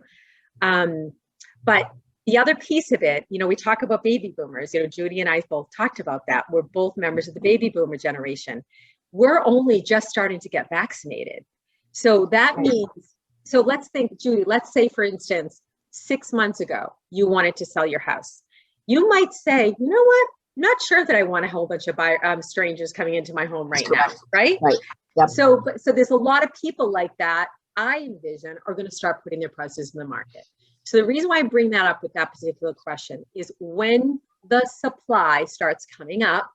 But the other piece of it, we talk about baby boomers. Judy and I both talked about that. We're both members of the baby boomer generation. We're only just starting to get vaccinated. So that means, so let's think, Judy, let's say, for instance, 6 months ago, you wanted to sell your house. You might say, you know what? I'm not sure that I want a whole bunch of strangers coming into my home right now, right? Right. Yep. So there's a lot of people like that, I envision, are going to start putting their prices in the market. So the reason why I bring that up with that particular question is when the supply starts coming up,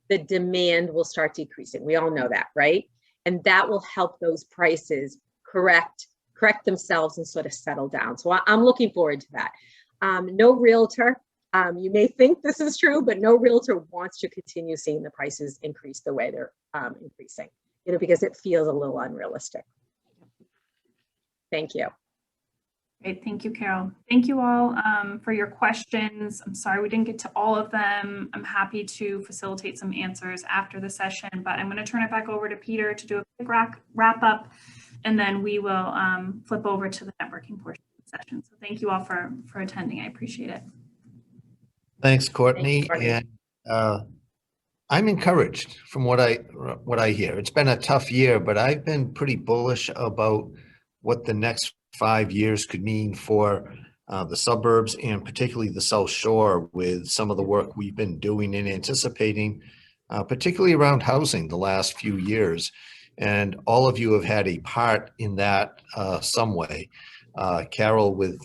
the demand will start decreasing. We all know that, right? And that will help those prices correct themselves and sort of settle down. So I'm looking forward to that. No realtor, you may think this is true, but no realtor wants to continue seeing the prices increase the way they're increasing, because it feels a little unrealistic. Thank you. Great, thank you, Carol. Thank you all for your questions. I'm sorry we didn't get to all of them. I'm happy to facilitate some answers after the session, but I'm going to turn it back over to Peter to do a quick wrap up, and then we will flip over to the networking portion of the session. So thank you all for attending. I appreciate it. Thanks, Courtney. Thanks, Courtney. And I'm encouraged from what I hear. It's been a tough year, but I've been pretty bullish about what the next 5 years could mean for the suburbs, and particularly the Southshore, with some of the work we've been doing and anticipating, particularly around housing the last few years. And all of you have had a part in that some way. Carol with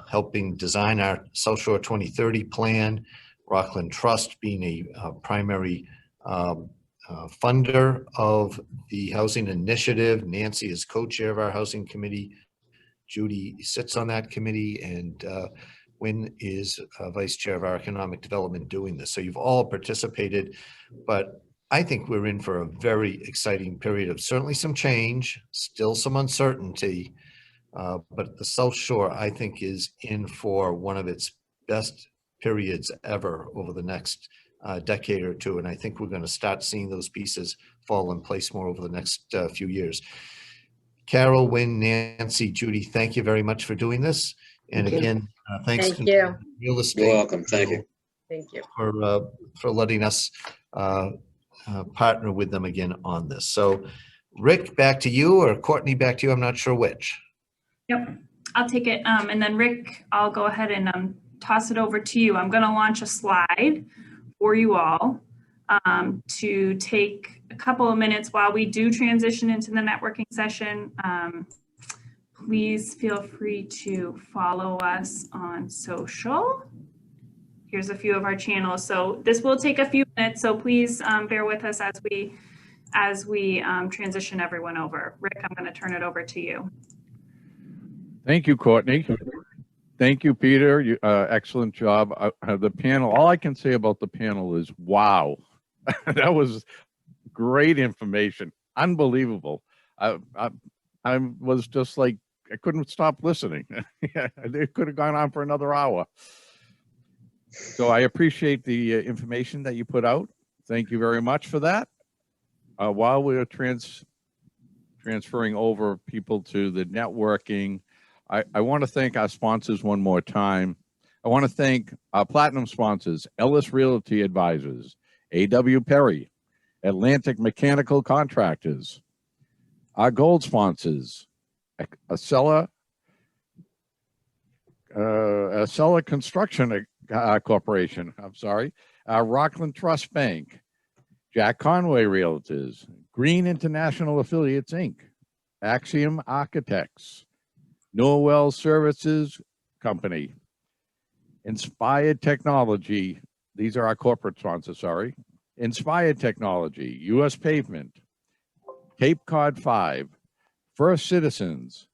helping design our Southshore 2030 plan, Rockland Trust being a primary funder of the housing initiative. Nancy is co-chair of our housing committee. Judy sits on that committee, and Wynn is vice chair of our economic development doing this. So you've all participated, but I think we're in for a very exciting period of certainly some change, still some uncertainty, but the Southshore, I think, is in for one of its best periods ever over the next decade or two. And I think we're going to start seeing those pieces fall in place more over the next few years. Carol, Wynn, Nancy, Judy, thank you very much for doing this. And Thank you. again, thanks Thank to you. Real Estate. You're welcome. Thank you. Thank you. For letting us partner with them again on this. So Rick, back to you, or Courtney, back to you. I'm not sure which. Yep, I'll take it. And then Rick, I'll go ahead and toss it over to you. I'm going to launch a slide for you all to take a couple of minutes while we do transition into the networking session. Please feel free to follow us on social. Here's a few of our channels. So this will take a few minutes, so please bear with us as we transition everyone over. Rick, I'm going to turn it over to you. Thank you, Courtney. Thank you, Peter. Excellent job. The panel, all I can say about the panel is, wow, that was great information. Unbelievable. I was just like, I couldn't stop listening. It could have gone on for another hour. So I appreciate the information that you put out. Thank you very much for that. While we're transferring over people to the networking, I want to thank our sponsors one more time. I want to thank our platinum sponsors, Ellis Realty Advisors, A.W. Perry, Atlantic Mechanical Contractors. Our gold sponsors, Acela Construction Corporation, Rockland Trust Bank, Jack Conway Realtors, Green International Affiliates, Inc., Axiom Architects, Norwell Services Company, Inspired Technology, these are our corporate sponsors, Inspired Technology, U.S. Pavement, Cape Cod 5, First Citizens,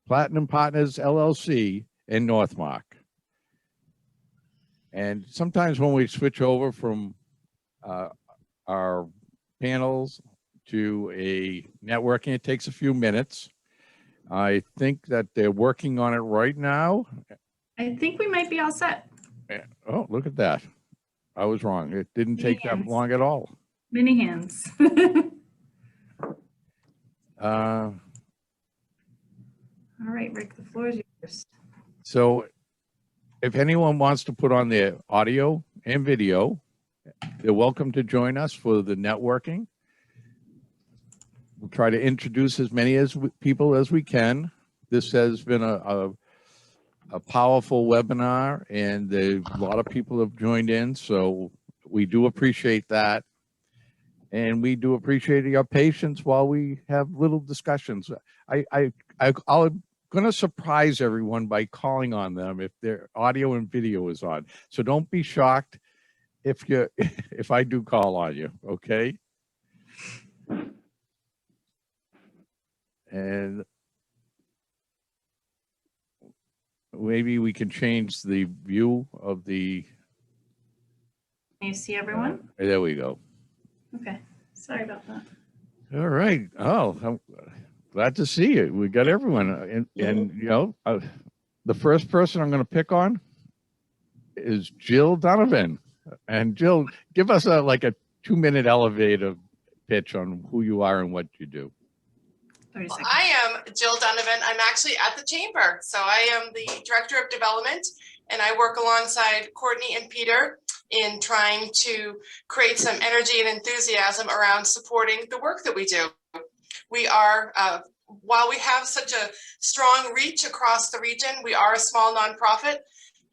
Platinum Partners LLC, and Northmark. And sometimes when we switch over from our panels to a networking, it takes a few minutes. I think that they're working on it right now. I think we might be all set. Oh, look at that. I was wrong. It didn't take that long at all. Many hands. All right, Rick, the floor is yours. So if anyone wants to put on their audio and video, they're welcome to join us for the networking. We'll try to introduce as many people as we can. This has been a powerful webinar, and a lot of people have joined in, so we do appreciate that. And we do appreciate your patience while we have little discussions. I'm going to surprise everyone by calling on them if their audio and video is on. So don't be shocked if I do call on you, okay? And maybe we can change the view of the. Can you see everyone? There we go. Okay, sorry about that. All right. Oh, I'm glad to see you. We got everyone. And you know, the first person I'm going to pick on is Jill Donovan. And Jill, give us a 2-minute elevator pitch on who you are and what you do. 30 seconds. I am Jill Donovan. I'm actually at the chamber. So I am the director of development, and I work alongside Courtney and Peter in trying to create some energy and enthusiasm around supporting the work that we do. We are, while we have such a strong reach across the region, we are a small nonprofit,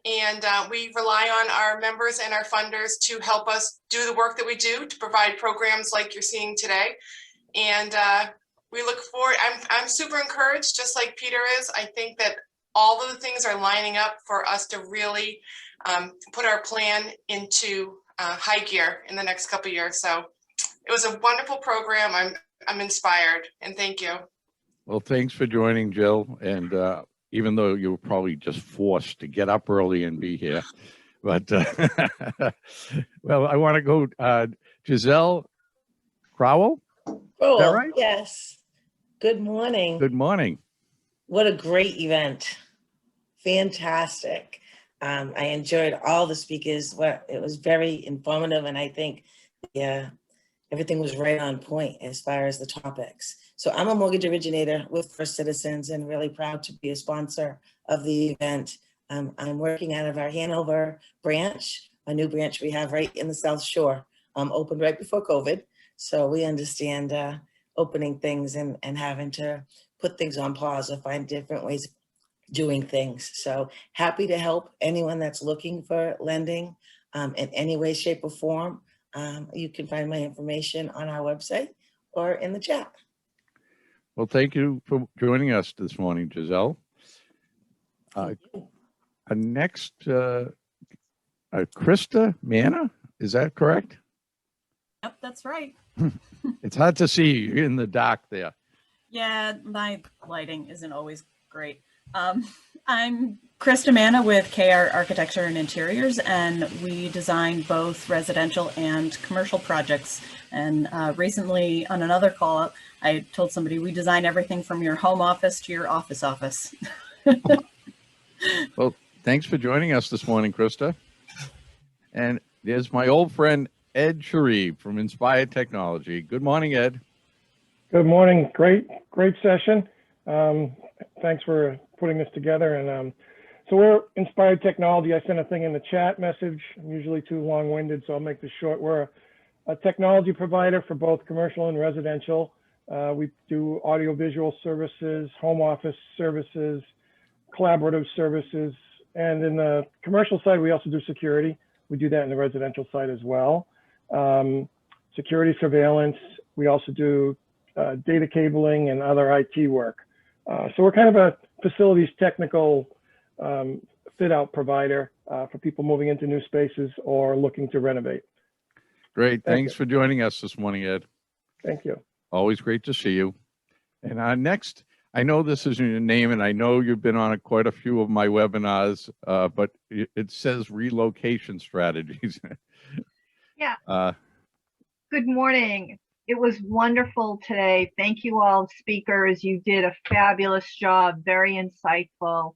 and we rely on our members and our funders to help us do the work that we do, to provide programs like you're seeing today. And we look forward, I'm super encouraged, just like Peter is. I think that all of the things are lining up for us to really put our plan into high gear in the next couple of years. So it was a wonderful program. I'm inspired, and thank you. Well, thanks for joining, Jill. And even though you were probably just forced to get up early and be here, but well, I want to go Giselle Crowell. Oh, that right? Yes. Good morning. Good morning. What a great event. Fantastic. I enjoyed all the speakers. It was very informative, and I think everything was right on point as far as the topics. So I'm a mortgage originator with First Citizens and really proud to be a sponsor of the event. I'm working out of our Hanover branch, a new branch we have right in the Southshore, opened right before COVID. So we understand opening things and having to put things on pause or find different ways of doing things. So happy to help anyone that's looking for lending in any way, shape, or form. You can find my information on our website or in the chat. Well, thank you for joining us this morning, Giselle. Next, Krista Manna, is that correct? Yep, that's right. It's hard to see you in the dark there. Yeah, my lighting isn't always great. I'm Krista Manna with KR Architecture and Interiors, and we design both residential and commercial projects. And recently on another call, I told somebody we design everything from your home office to your office. Well, thanks for joining us this morning, Krista. And there's my old friend, Ed Sharif from Inspired Technology. Good morning, Ed. Good morning. Great session. Thanks for putting this together. And so we're Inspired Technology. I sent a thing in the chat message. I'm usually too long-winded, so I'll make this short. We're a technology provider for both commercial and residential. We do audiovisual services, home office services, collaborative services. And in the commercial side, we also do security. We do that in the residential side as well. Security surveillance. We also do data cabling and other IT work. So we're kind of a facilities technical fit out provider for people moving into new spaces or looking to renovate. Great. Thanks for joining us this morning, Ed. Thank you. Always great to see you. And next, I know this isn't your name, and I know you've been on quite a few of my webinars, but it says relocation strategies. Yeah. Good morning. It was wonderful today. Thank you all speakers. You did a fabulous job, very insightful.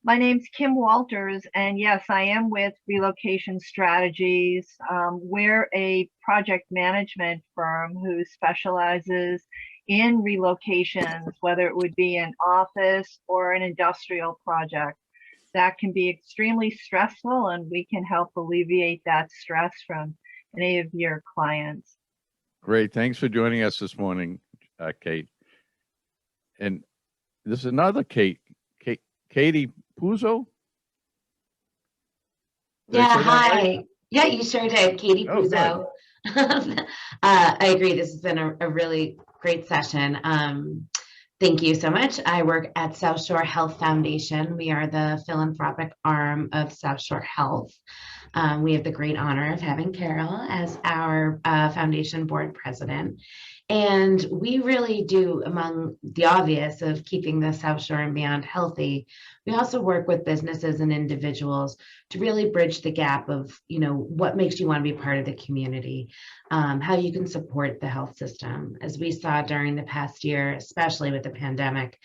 My name's Kim Walters, and yes, I am with Relocation Strategies. We're a project management firm who specializes in relocations, whether it would be an office or an industrial project. That can be extremely stressful, and we can help alleviate that stress from any of your clients. Great. Thanks for joining us this morning, Kate. And this is another Kate, Katie Puzo. Yeah, hi. Yeah, you sure did, Katie Oh, Puzo. I agree. This has been a really great session. Thank you so much. I work at Southshore Health Foundation. We are the philanthropic arm of Southshore Health. We have the great honor of having Carol as our foundation board president. And we really do, among the obvious of keeping the South Shore and beyond healthy, we also work with businesses and individuals to really bridge the gap of, what makes you want to be part of the community, how you can support the health system. As we saw during the past year, especially with the pandemic,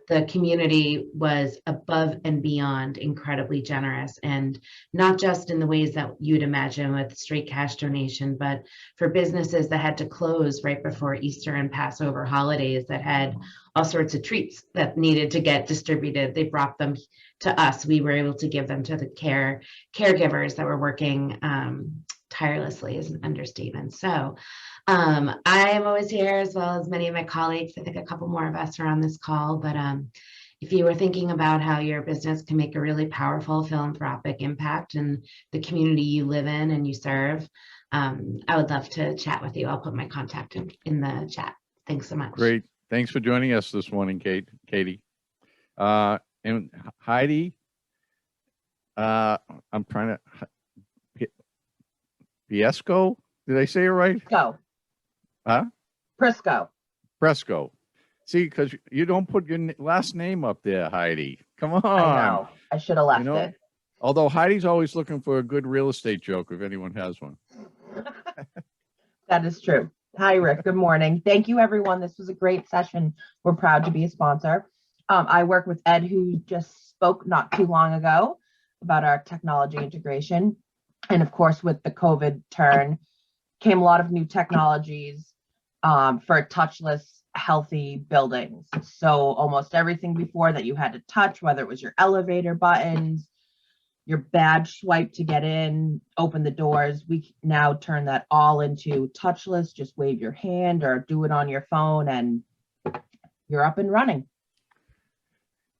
the community was above and beyond incredibly generous, and not just in the ways that you'd imagine with straight cash donation, but for businesses that had to close right before Easter and Passover holidays that had all sorts of treats that needed to get distributed. They brought them to us. We were able to give them to the caregivers that were working tirelessly, is an understatement. So I am always here, as well as many of my colleagues. I think a couple more of us are on this call, but if you were thinking about how your business can make a really powerful philanthropic impact in the community you live in and you serve, I would love to chat with you. I'll put my contact in the chat. Thanks so much. Great. Thanks for joining us this morning, Katie. And Heidi, I'm trying to, Piesco? Did I say it right? Go. Huh? Prisco. Fresco. See, because you don't put your last name up there, Heidi. Come on. I know. I should have left it. Although Heidi's always looking for a good real estate joke if anyone has one. That is true. Hi, Rick. Good morning. Thank you, everyone. This was a great session. We're proud to be a sponsor. I work with Ed, who just spoke not too long ago about our technology integration. And of course, with the COVID turn, came a lot of new technologies for touchless, healthy buildings. So almost everything before that you had to touch, whether it was your elevator buttons, your badge swipe to get in, open the doors, we now turn that all into touchless. Just wave your hand or do it on your phone and you're up and running.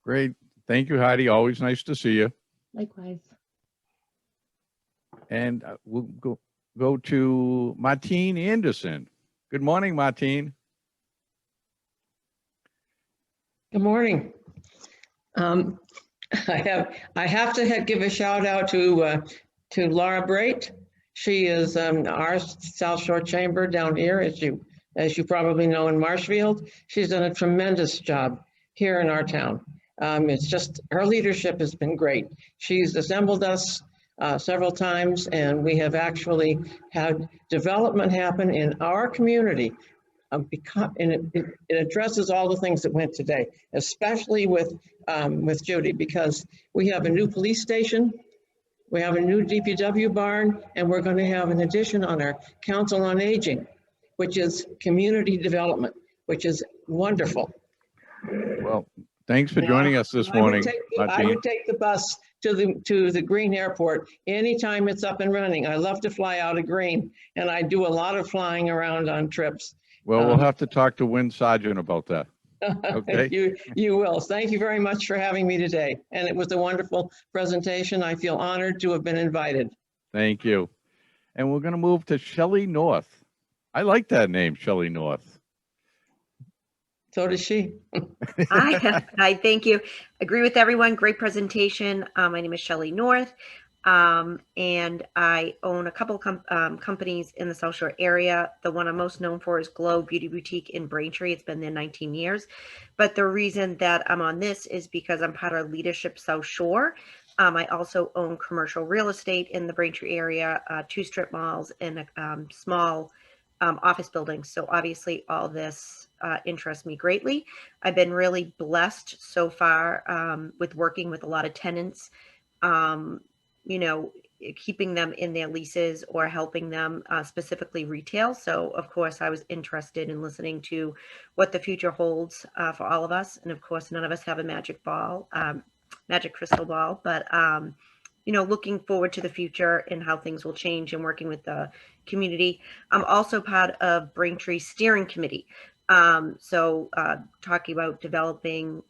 Great. Thank you, Heidi. Always nice to see you. Likewise. And we'll go to Martine Anderson. Good morning, Martine. Good morning. I have to give a shout out to Laura Brait. She is our South Shore Chamber down here, as you probably know, in Marshfield. She's done a tremendous job here in our town. It's just, her leadership has been great. She's assembled us several times, and we have actually had development happen in our community. And it addresses all the things that went today, especially with Judy, because we have a new police station, we have a new DPW barn, and we're going to have an addition on our Council on Aging, which is community development, which is wonderful. Well, thanks for joining us this morning. I would take the bus to the Green Airport anytime it's up and running. I love to fly out of Green, and I do a lot of flying around on trips. Well, we'll have to talk to Wynn Sargent about that. Okay. You will. Thank you very much for having me today. And it was a wonderful presentation. I feel honored to have been invited. Thank you. And we're going to move to Shelly North. I like that name, Shelly North. So does she. Hi, thank you. Agree with everyone. Great presentation. My name is Shelly North, and I own a couple companies in the Southshore area. The one I'm most known for is Glow Beauty Boutique in Braintree. It's been there 19 years. But the reason that I'm on this is because I'm part of Leadership Southshore. I also own commercial real estate in the Braintree area, 2 strip malls and a small office buildings. So obviously all this interests me greatly. I've been really blessed so far with working with a lot of tenants, you know, keeping them in their leases or helping them specifically retail. So of course I was interested in listening to what the future holds for all of us. And of course, none of us have a magic crystal ball, but you know, looking forward to the future and how things will change and working with the community. I'm also part of Braintree Steering Committee. So talking about developing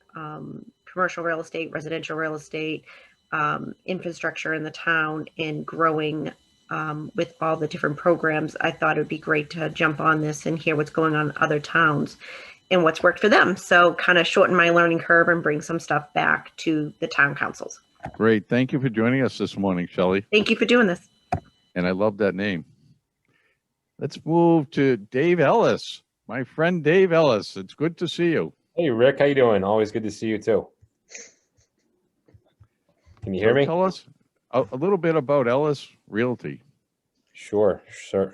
commercial real estate, residential real estate, infrastructure in the town, and growing with all the different programs. I thought it would be great to jump on this and hear what's going on in other towns and what's worked for them. So kind of shorten my learning curve and bring some stuff back to the town councils. Great. Thank you for joining us this morning, Shelly. Thank you for doing this. And I love that name. Let's move to Dave Ellis, my friend Dave Ellis. It's good to see you. Hey, Rick, how you doing? Always good to see you too. Can you hear me? Tell us a little bit about Ellis Realty. Sure.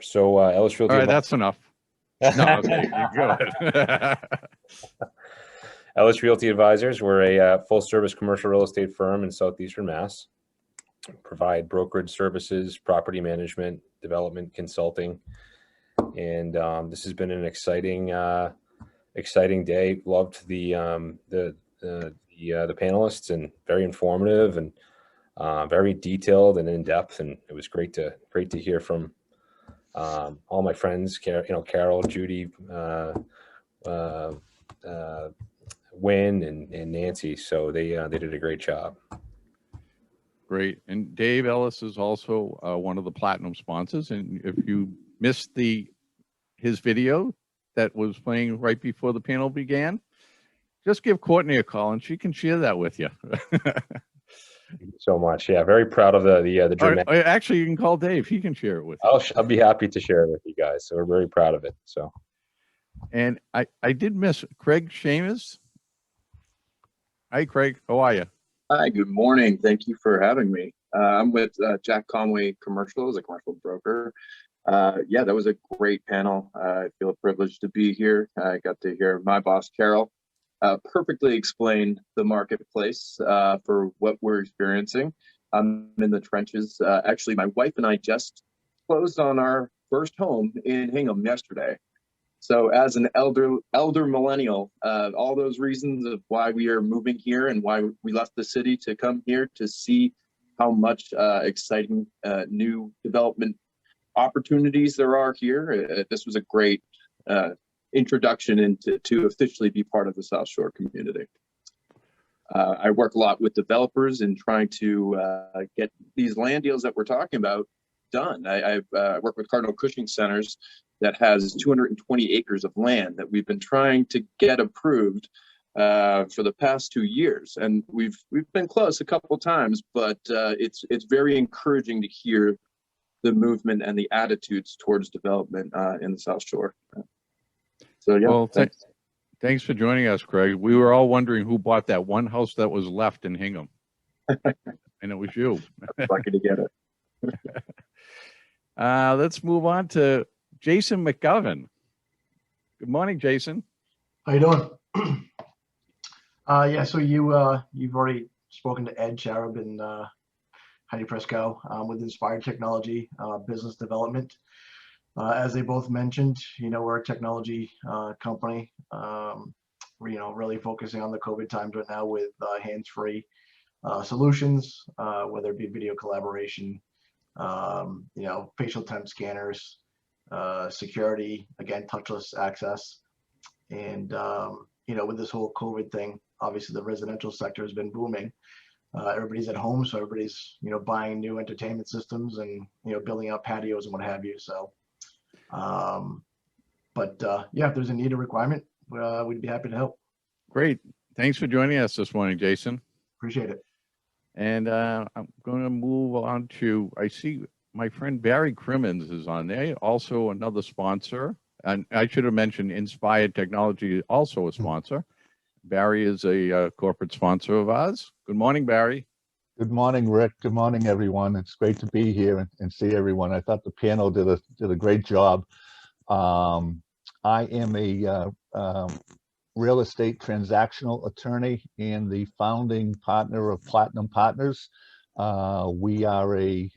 So Ellis Realty. All right, that's enough. No, okay, go ahead. Ellis Realty Advisors. We're a full-service commercial real estate firm in southeastern Mass. Provide brokerage services, property management, development, consulting, and this has been an exciting day. Loved the panelists, and very informative and very detailed and in depth, and it was great to hear from all my friends, Carol, Judy, Wynn, and Nancy. So they did a great job. Great. And Dave Ellis is also one of the platinum sponsors. And if you missed his video that was playing right before the panel began, just give Courtney a call and she can share that with you. Thank you so much. Yeah, very proud of the dramatic. Actually, you can call Dave. He can share it with you. I'll be happy to share it with you guys. So we're very proud of it. So. And I did miss Craig Shamus. Hi, Craig. How are you? Hi, good morning. Thank you for having me. I'm with Jack Conway Commercial as a commercial broker. Yeah, that was a great panel. I feel privileged to be here. I got to hear my boss, Carol, perfectly explain the marketplace for what we're experiencing. I'm in the trenches. Actually, my wife and I just closed on our first home in Hingham yesterday. So as an elder millennial, all those reasons of why we are moving here and why we left the city to come here to see how much exciting new development opportunities there are here. This was a great introduction to officially be part of the Southshore community. I work a lot with developers in trying to get these land deals that we're talking about done. I've worked with Cardinal Cushing Centers that has 220 acres of land that we've been trying to get approved for the past 2 years, and we've been close a couple times, but it's very encouraging to hear the movement and the attitudes towards development in the South Shore. So yeah. Well, Thanks for joining us, Craig. We were all wondering who bought that one house that was left in Hingham. And it was you. Lucky to get it. Let's move on to Jason McGovern. Good morning, Jason. How you doing? Yeah, so you've already spoken to Ed Charab and Heidi Presco with Inspired Technology Business Development. As they both mentioned, we're a technology company. We're, really focusing on the COVID times right now with hands-free solutions, whether it be video collaboration, facial temp scanners, security, again, touchless access. And, with this whole COVID thing, obviously the residential sector has been booming. Everybody's at home, so everybody's, buying new entertainment systems and, building out patios and what have you. So, yeah, if there's a need or requirement, we'd be happy to help. Great. Thanks for joining us this morning, Jason. Appreciate it. And I'm going to move on to, I see my friend Barry Crimmins is on there, also another sponsor. And I should have mentioned Inspired Technology, also a sponsor. Barry is a corporate sponsor of ours. Good morning, Barry. Good morning, Rick. Good morning, everyone. It's great to be here and see everyone. I thought the panel did a great job. I am a real estate transactional attorney and the founding partner of Platinum Partners. We are a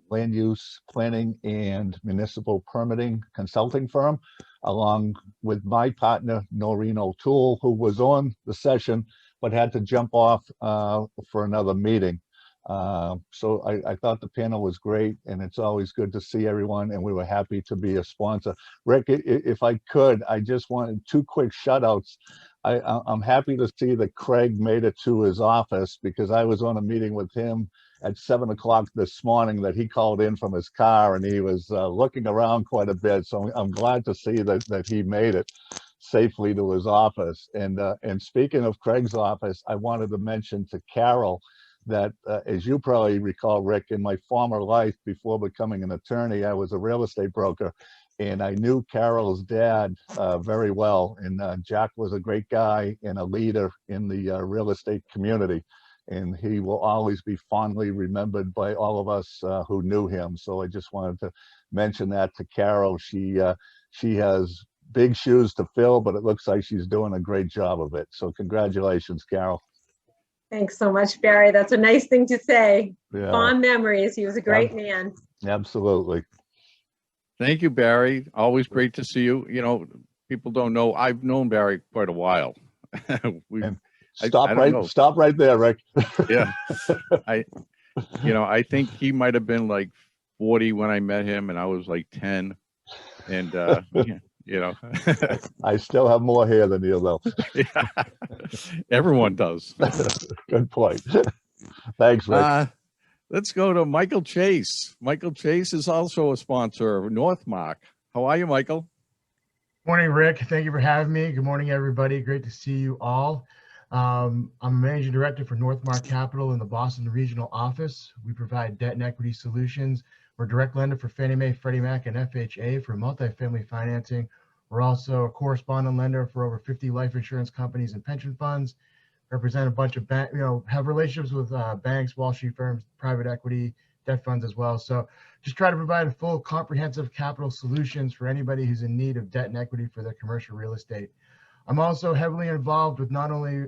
land use planning and municipal permitting consulting firm, along with my partner, Noreen O'Toole, who was on the session, but had to jump off for another meeting. So I thought the panel was great, and it's always good to see everyone, and we were happy to be a sponsor. Rick, if I could, I just wanted 2 quick shout outs. I'm happy to see that Craig made it to his office, because I was on a meeting with him at 7 o'clock this morning that he called in from his car, and he was looking around quite a bit. So I'm glad to see that he made it safely to his office. And speaking of Craig's office, I wanted to mention to Carol that, as you probably recall, Rick, in my former life before becoming an attorney, I was a real estate broker, and I knew Carol's dad very well. And Jack was a great guy and a leader in the real estate community. And he will always be fondly remembered by all of us who knew him. So I just wanted to mention that to Carol. She has big shoes to fill, but it looks like she's doing a great job of it. So congratulations, Carol. Thanks so much, Barry. That's a nice thing to say. Yeah. Fond memories. He was a great man. Absolutely. Thank you, Barry. Always great to see you. People don't know, I've known Barry quite a while. Stop right there, Rick. Yeah. I think he might have been like 40 when I met him, and I was like 10. And I still have more hair than you, though. Yeah. Everyone does. Good point. Thanks, Rick. Let's go to Michael Chase. Michael Chase is also a sponsor of Northmark. How are you, Michael? Morning, Rick. Thank you for having me. Good morning, everybody. Great to see you all. I'm a managing director for Northmark Capital in the Boston regional office. We provide debt and equity solutions. We're a direct lender for Fannie Mae, Freddie Mac, and FHA for multifamily financing. We're also a correspondent lender for over 50 life insurance companies and pension funds. Represent a bunch of have relationships with banks, Wall Street firms, private equity, debt funds as well. So just try to provide a full comprehensive capital solutions for anybody who's in need of debt and equity for their commercial real estate. I'm also heavily involved with not only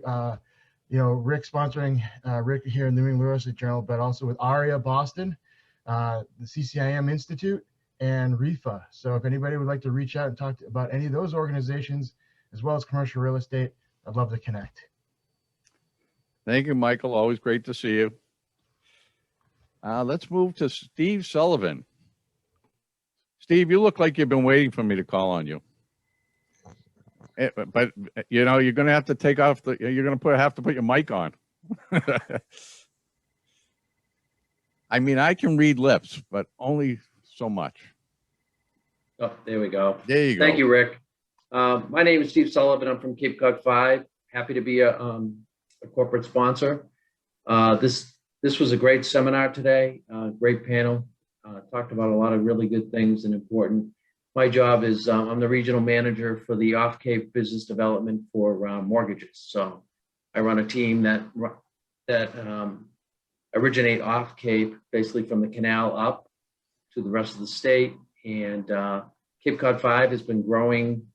Rick sponsoring Rick here in the New England Real Estate Journal, but also with ARIA Boston, the CCIM Institute, and REFA. So if anybody would like to reach out and talk about any of those organizations, as well as commercial real estate, I'd love to connect. Thank you, Michael. Always great to see you. Let's move to Steve Sullivan. Steve, you look like you've been waiting for me to call on you. But you're going to have to take off you're going to have to put your mic on. I mean, I can read lips, but only so much. Oh, there we go. There you go. Thank you, Rick. My name is Steve Sullivan. I'm from Cape Cod 5. Happy to be a corporate sponsor. This was a great seminar today. Great panel. Talked about a lot of really good things and important my job is I'm the regional manager for the off-Cape business development for mortgages. So I run a team that originate off-Cape, basically from the canal up to the rest of the state. And Cape Cod 5 has been growing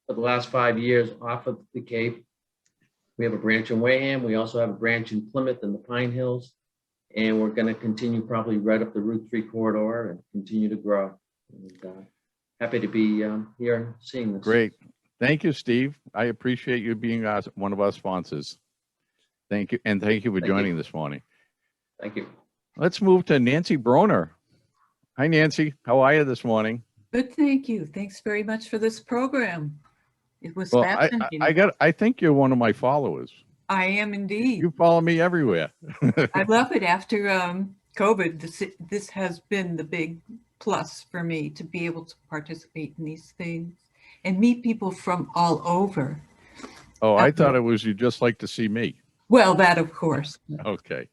for the last 5 years off of the Cape. We have a branch in Wareham. We also have a branch in Plymouth and the Pine Hills. And we're going to continue probably right up the Route 3 corridor and continue to grow. And, happy to be here and seeing this. Great. Thank you, Steve. I appreciate you being one of our sponsors. Thank you. And thank you for joining this morning. Thank you. Let's move to Nancy Broner. Hi, Nancy. How are you this morning? Good, thank you. Thanks very much for this program. It was Well, fascinating. I think you're one of my followers. I am indeed. You follow me everywhere. I love it. After COVID, this has been the big plus for me to be able to participate in these things and meet people from all over. Oh, I thought it was you just like to see me. Well, that of course. Okay.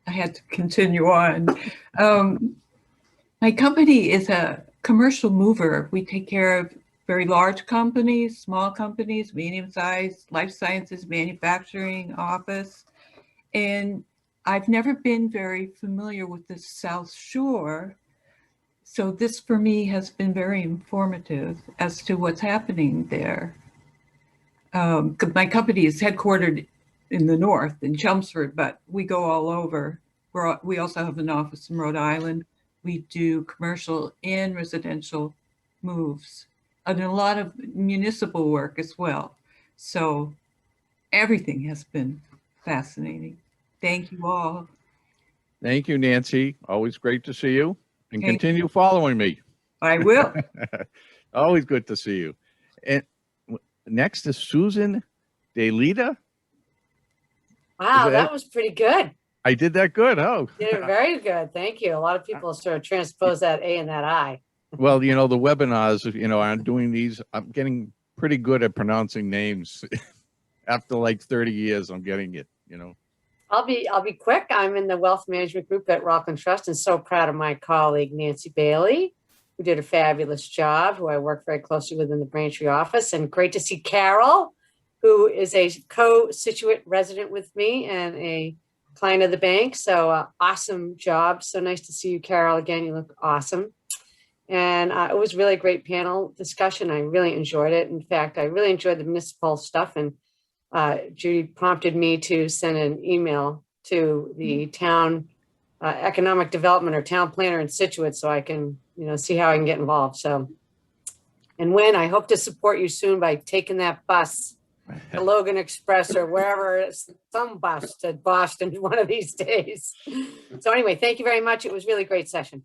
I had to continue on. My company is a commercial mover. We take care of very large companies, small companies, medium-sized, life sciences, manufacturing, office. And I've never been very familiar with the South Shore. So this for me has been very informative as to what's happening there. My company is headquartered in the north, in Chelmsford, but we go all over. We also have an office in Rhode Island. We do commercial and residential moves and a lot of municipal work as well. So everything has been fascinating. Thank you all. Thank you, Nancy. Always great to see you. And continue following me. I will. Always good to see you. And next is Susan DeLita. Wow, that was pretty good. I did that good. Oh, Did it very good. Thank you. A lot of people sort of transpose that A and that I. well, you know, the webinars, you know, I'm doing these. I'm getting pretty good at pronouncing names. After like 30 years, I'm getting it, you know. I'll be quick. I'm in the wealth management group at Rockland Trust and so proud of my colleague, Nancy Bailey, who did a fabulous job, who I work very closely with in the Braintree office. And great to see Carol, who is a co-Situate resident with me and a client of the bank. So awesome job. So nice to see you, Carol. Again, you look awesome. And it was really a great panel discussion. I really enjoyed it. In fact, I really enjoyed the municipal stuff. And Judy prompted me to send an email to the town economic development or town planner in Situate so I can, you know, see how I can get involved. So, and when I hope to support you soon by taking that bus, the Logan Express or wherever it's some bus to Boston one of these days. So anyway, thank you very much. It was really a great session.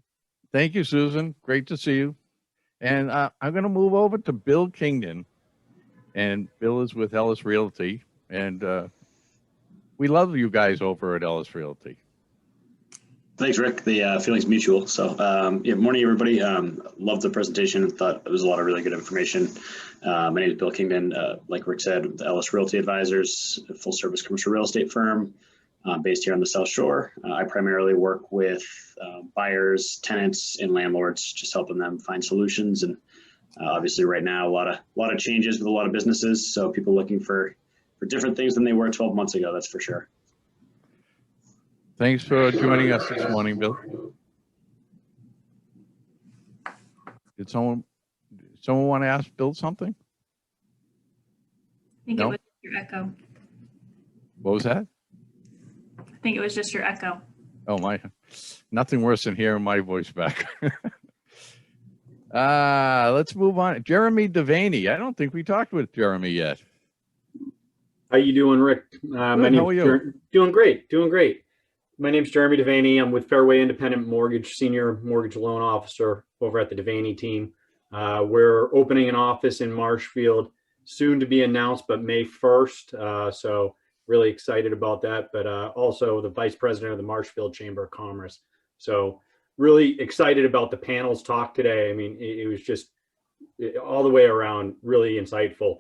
Thank you, Susan. Great to see you. And I'm going to move over to Bill Kingdon. And Bill is with Ellis Realty. And we love you guys over at Ellis Realty. Thanks, Rick. The feeling's mutual. So, yeah, morning, everybody. Loved the presentation. Thought it was a lot of really good information. My name is Bill Kingdon. Like Rick said, with the Ellis Realty Advisors, a full-service commercial real estate firm based here on the South Shore. I primarily work with buyers, tenants, and landlords, just helping them find solutions. And obviously, right now, a lot of changes with a lot of businesses. So, people looking for different things than they were 12 months ago. That's for sure. Thanks for joining us this morning, Bill. Did someone want to ask Bill something? I think No? it was your echo. What was that? I think it was just your echo. Oh, nothing worse than hearing my voice back. Let's move on. Jeremy Devaney. I don't think we talked with Jeremy yet. How you doing, Rick? My Good, name's how are you? Doing great, doing great. My name's Jeremy Devaney. I'm with Fairway Independent Mortgage, Senior Mortgage Loan Officer over at the Devaney team. We're opening an office in Marshfield, soon to be announced, but May 1st. So really excited about that, but also the Vice President of the Marshfield Chamber of Commerce. So really excited about the panel's talk today. I mean, it was just all the way around really insightful.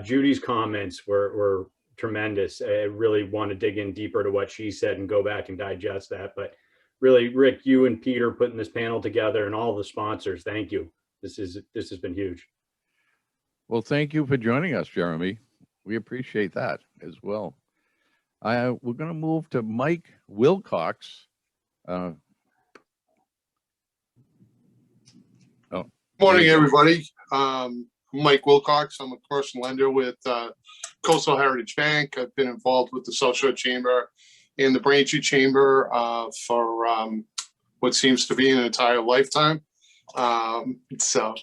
Judy's comments were tremendous. I really want to dig in deeper to what she said and go back and digest that. But really, Rick, you and Peter putting this panel together and all the sponsors, thank you. this has been huge. Well, thank you for joining us, Jeremy. We appreciate that as well. We're going to move to Mike Wilcox. Morning, everybody. I'm Mike Wilcox. I'm a commercial lender with Coastal Heritage Bank. I've been involved with the Southshore Chamber and the Braintree Chamber for what seems to be an entire lifetime. So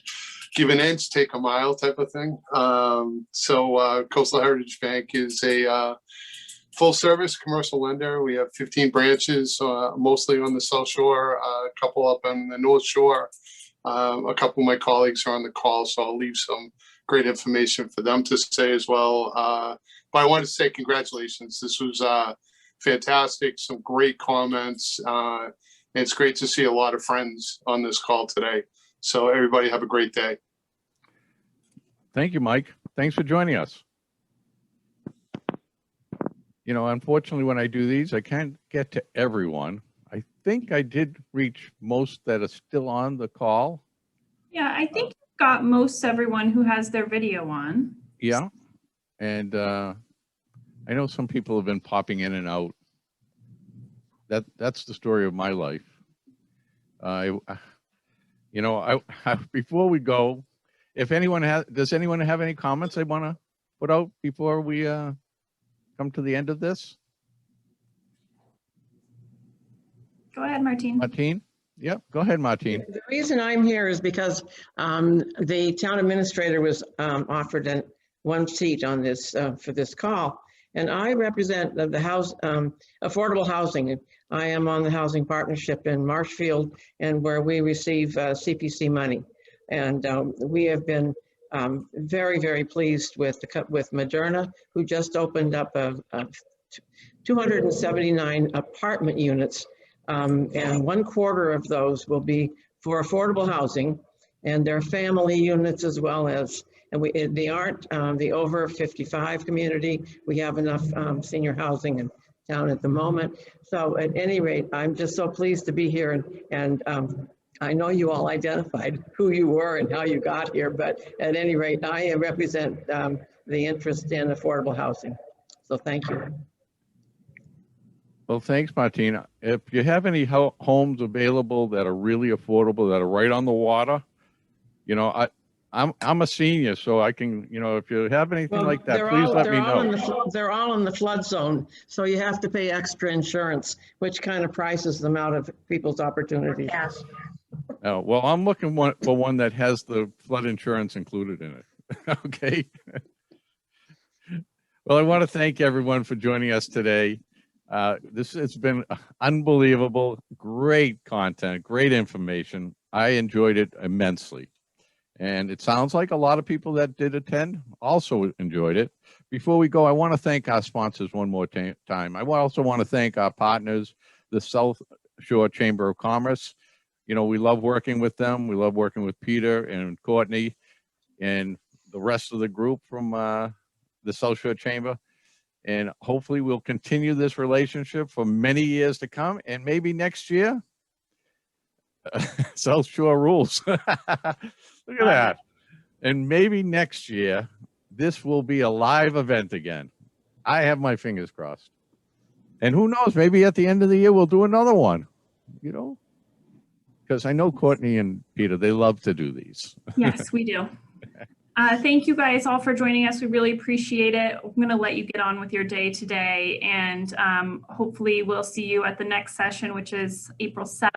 give an inch, take a mile type of thing. Coastal Heritage Bank is a full service commercial lender. We have 15 branches, mostly on the South Shore, a couple up on the North Shore. A couple of my colleagues are on the call, so I'll leave some great information for them to say as well. But I want to say congratulations. This was fantastic, some great comments. And it's great to see a lot of friends on this call today. So everybody have a great day. Thank you, Mike. Thanks for joining us. You know, unfortunately, when I do these, I can't get to everyone. I think I did reach most that are still on the call. Yeah, I think you've got most everyone who has their video on. Yeah. And I know some people have been popping in and out. That's the story of my life. Before we go, if anyone does anyone have any comments they want to put out before we come to the end of this? Go ahead, Martine. Martine? Yep, go ahead, Martine. The reason I'm here is because the town administrator was offered one seat on this for this call, and I represent the house affordable housing. I am on the housing partnership in Marshfield, and where we receive CPC money, and we have been very, very pleased with Moderna, who just opened up 279 apartment units. And 1/4 of those will be for affordable housing, and they're family units as well as, and they aren't the over 55 community. We have enough senior housing in town at the moment. So at any rate, I'm just so pleased to be here, and I know you all identified who you were and how you got here, but at any rate, I represent the interest in affordable housing. So thank you. Well, thanks, Martina. If you have any homes available that are really affordable, that are right on the water, you know, I'm a senior, so I can, you know, if you have anything like that, please let me know. They're all in the flood zone, so you have to pay extra insurance, which kind of prices them out of people's opportunities. Yes. Oh, well, I'm looking for one that has the flood insurance included in it. Okay. Well, I want to thank everyone for joining us today. This has been unbelievable, great content, great information. I enjoyed it immensely. And it sounds like a lot of people that did attend also enjoyed it. Before we go, I want to thank our sponsors one more time. I also want to thank our partners, the South Shore Chamber of Commerce. You know, we love working with them. We love working with Peter and Courtney and the rest of the group from the South Shore Chamber. And hopefully we'll continue this relationship for many years to come. And maybe next year, South Shore rules. Look at that. And maybe next year, this will be a live event again. I have my fingers crossed. And who knows, maybe at the end of the year, we'll do another one, you know, because I know Courtney and Peter, they love to do these. Yes, we do. Thank you guys all for joining us. We really appreciate it. I'm going to let you get on with your day today, and hopefully we'll see you at the next session, which is April 7th.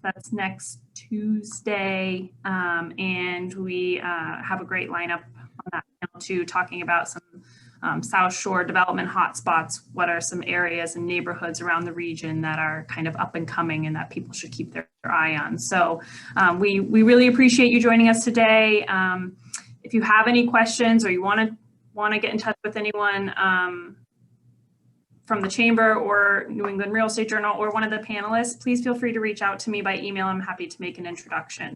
That's next Tuesday, and we have a great lineup on that panel too, talking about some South Shore development hotspots. What are some areas and neighborhoods around the region that are kind of up and coming and that people should keep their eye on? So we really appreciate you joining us today. If you have any questions or you want to get in touch with anyone from the Chamber or New England Real Estate Journal or one of the panelists, please feel free to reach out to me by email. I'm happy to make an introduction.